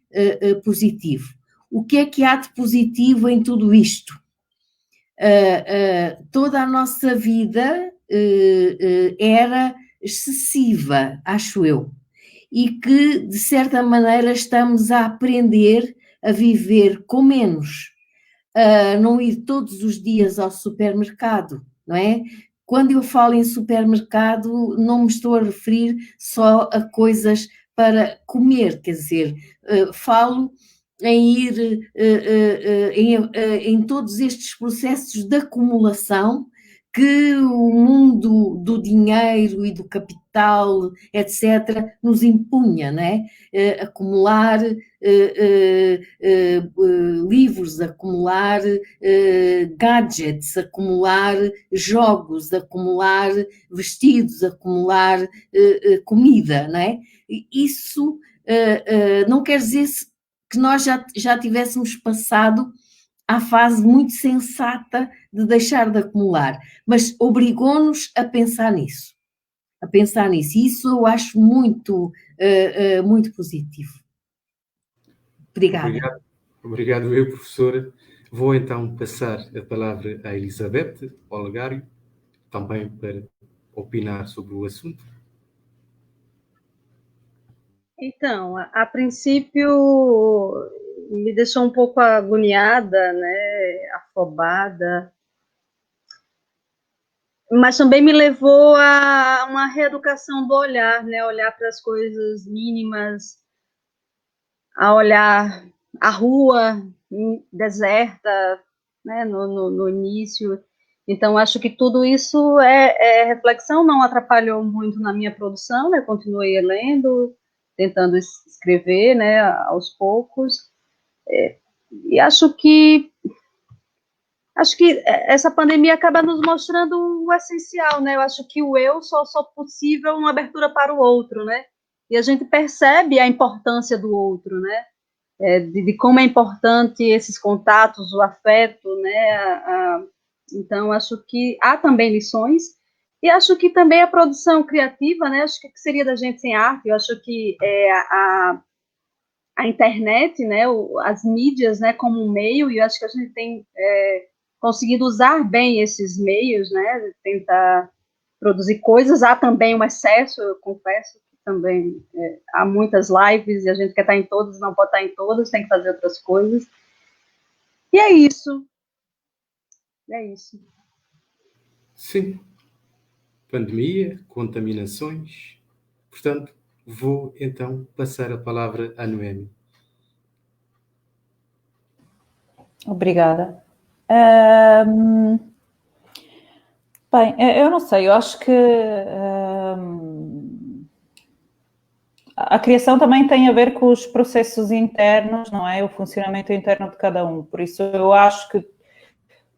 Speaker 4: positivo. O que é que há de positivo em tudo isto? Toda a nossa vida era excessiva, acho eu, e que, de certa maneira, estamos a aprender a viver com menos, a não ir todos os dias ao supermercado, não é? Quando eu falo em supermercado, não me estou a referir só a coisas para comer, quer dizer, falo em ir em todos estes processos de acumulação que o mundo do dinheiro e do capital, etc., nos impunha, não é? Acumular livros, acumular gadgets, acumular jogos, acumular vestidos, acumular comida, não é? Isso não quer dizer que nós já tivéssemos passado à fase muito sensata de deixar de acumular, mas obrigou-nos a pensar nisso. E isso eu acho muito, muito positivo. Obrigada.
Speaker 2: Obrigado, eu, professora. Vou então passar a palavra à Elizabeth Olegário, também para opinar sobre o assunto.
Speaker 5: Então, a princípio me deixou um pouco agoniada, né, afobada, mas também me levou a uma reeducação do olhar, né, olhar para as coisas mínimas, a olhar a rua deserta, né, no início. Então, acho que tudo isso é reflexão, não atrapalhou muito na minha produção, né, continuei lendo, tentando escrever, né, aos poucos, e acho que essa pandemia acaba nos mostrando o essencial, né, eu acho que o eu só possível uma abertura para o outro, né, e a gente percebe a importância do outro, né, de como é importante esses contatos, o afeto, né, então acho que há também lições, e acho que também a produção criativa, né, acho que seria da gente sem arte, eu acho que a internet, né, as mídias, né, como um meio, e eu acho que a gente tem conseguido usar bem esses meios, né, tentar produzir coisas. Há também um excesso, eu confesso, que também há muitas lives, e a gente quer estar em todas, não pode estar em todas, tem que fazer outras coisas, e é isso.
Speaker 2: Sim, pandemia, contaminações, portanto, vou então passar a palavra à Noemi.
Speaker 6: Obrigada. Bem, eu não sei, eu acho que a criação também tem a ver com os processos internos, não é? O funcionamento interno de cada um. Por isso, eu acho que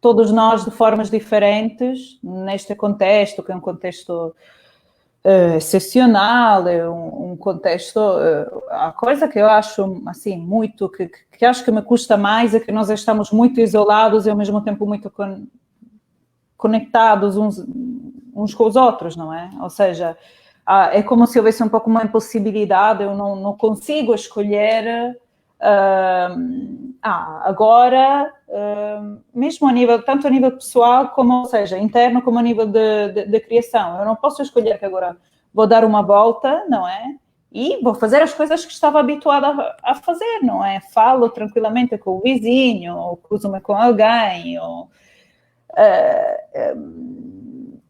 Speaker 6: todos nós, de formas diferentes, neste contexto, que é um contexto excepcional, é um contexto... a coisa que eu acho, assim, muito... Que acho que me custa mais é que nós estamos muito isolados e, ao mesmo tempo, muito conectados uns com os outros, não é? Ou seja, é como se houvesse um pouco uma impossibilidade, eu não consigo escolher agora, mesmo tanto a nível pessoal, como, ou seja, interno, como a nível de criação. Eu não posso escolher que agora vou dar uma volta, não é? E vou fazer as coisas que estava habituada a fazer, não é? Falo tranquilamente com o vizinho, ou cruzo-me com alguém, ou...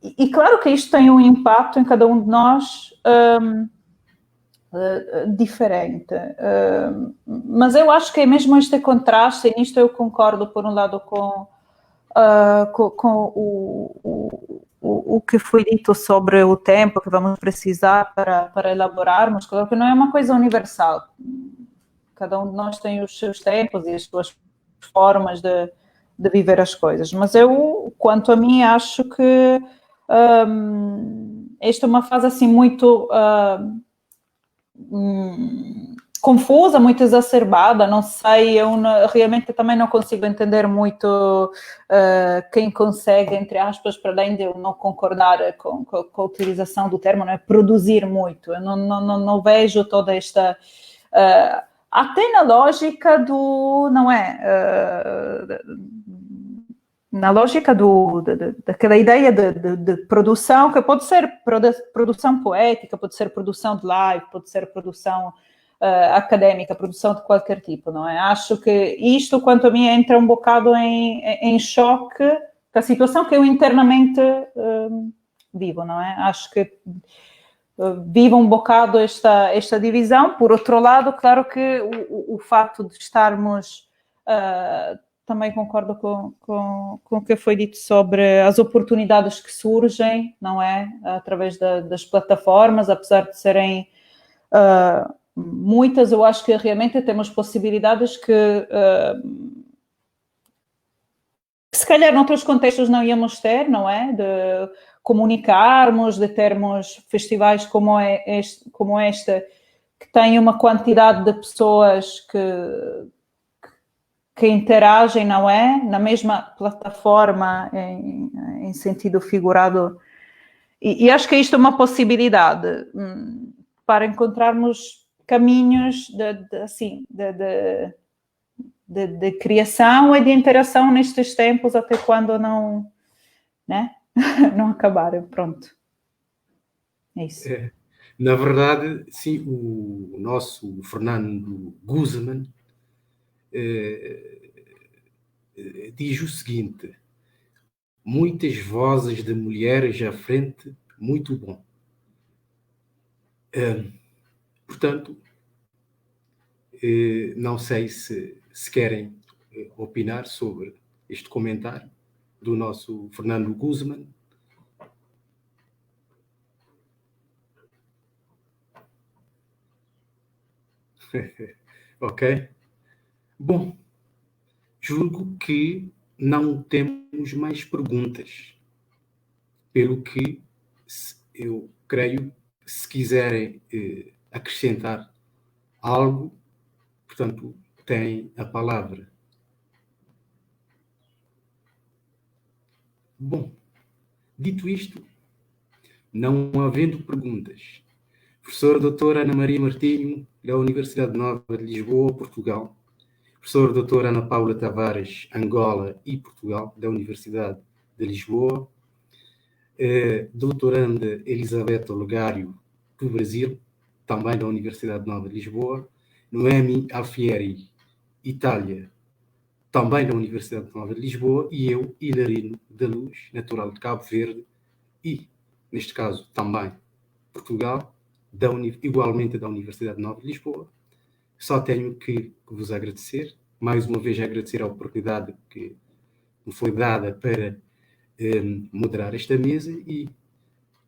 Speaker 6: E claro que isto tem um impacto em cada um de nós diferente, mas eu acho que é mesmo este contraste, e nisto eu concordo por um lado com o que foi dito sobre o tempo que vamos precisar para elaborarmos, claro que não é uma coisa universal, cada um de nós tem os seus tempos e as suas formas de viver as coisas, mas eu, quanto a mim, acho que esta é uma fase assim muito confusa, muito exacerbada, não sei, eu realmente também não consigo entender muito quem consegue, entre aspas, para além de eu não concordar com a utilização do termo, não é? Produzir muito, eu não vejo toda esta... até na lógica do, não é, na lógica daquela ideia de produção, que pode ser produção poética, pode ser produção de live, pode ser produção académica, produção de qualquer tipo, não é? Acho que isto, quanto a mim, entra um bocado em choque com a situação que eu internamente vivo, não é? Acho que vive um bocado esta divisão. Por outro lado, claro que o facto de estarmos... também concordo com o que foi dito sobre as oportunidades que surgem, não é? Através das plataformas, apesar de serem muitas, eu acho que realmente temos possibilidades que se calhar noutros contextos não íamos ter, não é? De comunicarmos, de termos festivais como este, que têm uma quantidade de pessoas que que interagem, não é? Na mesma plataforma, em sentido figurado. E acho que isto é uma possibilidade para encontrarmos caminhos de criação e de interação nestes tempos, até quando não, né? Não acabarem. Pronto. É isso.
Speaker 2: Na verdade, sim, o nosso Fernando Guzman diz o seguinte: muitas vozes de mulheres à frente, muito bom. Portanto, não sei se querem opinar sobre este comentário do nosso Fernando Guzman. Ok? Bom, julgo que não temos mais perguntas. Pelo que eu creio que, se quiserem acrescentar algo, portanto, têm a palavra. Bom, dito isto, não havendo perguntas, professora doutora Ana Maria Martinho, da Universidade Nova de Lisboa, Portugal, professora doutora Ana Paula Tavares, Angola e Portugal, da Universidade de Lisboa, doutoranda Elizabeth Olegário, do Brasil, também da Universidade Nova de Lisboa, Noemi Alfieri, Itália, também da Universidade Nova de Lisboa, e eu, Hilarino da Luz, natural de Cabo Verde, e, neste caso, também Portugal, igualmente da Universidade Nova de Lisboa. Só tenho que vos agradecer, mais uma vez agradecer a oportunidade que me foi dada para moderar esta mesa, e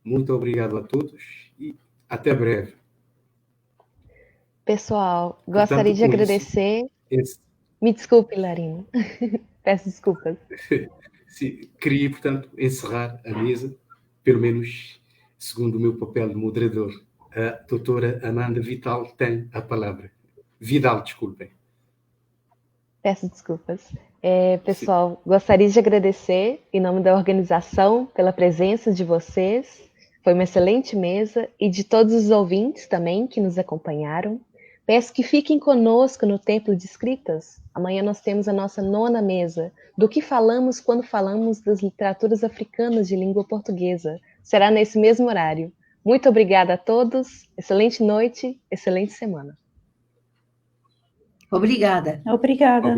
Speaker 2: muito obrigado a todos e até breve.
Speaker 1: Pessoal, gostaria de agradecer. Me desculpe, Larino. Peço desculpas.
Speaker 2: Queria, portanto, encerrar a mesa, pelo menos segundo o meu papel de moderador. A doutora Amanda Vital tem a palavra. Vidal, desculpem.
Speaker 1: Peço desculpas. Pessoal, gostaria de agradecer, em nome da organização, pela presença de vocês. Foi uma excelente mesa, e de todos os ouvintes também que nos acompanharam. Peço que fiquem conosco no Templo de Escritas. Amanhã nós temos a nossa 9ª mesa, do que falamos quando falamos das literaturas africanas de língua portuguesa. Será nesse mesmo horário. Muito obrigada a todos, excelente noite, excelente semana.
Speaker 4: Obrigada.
Speaker 6: Obrigada.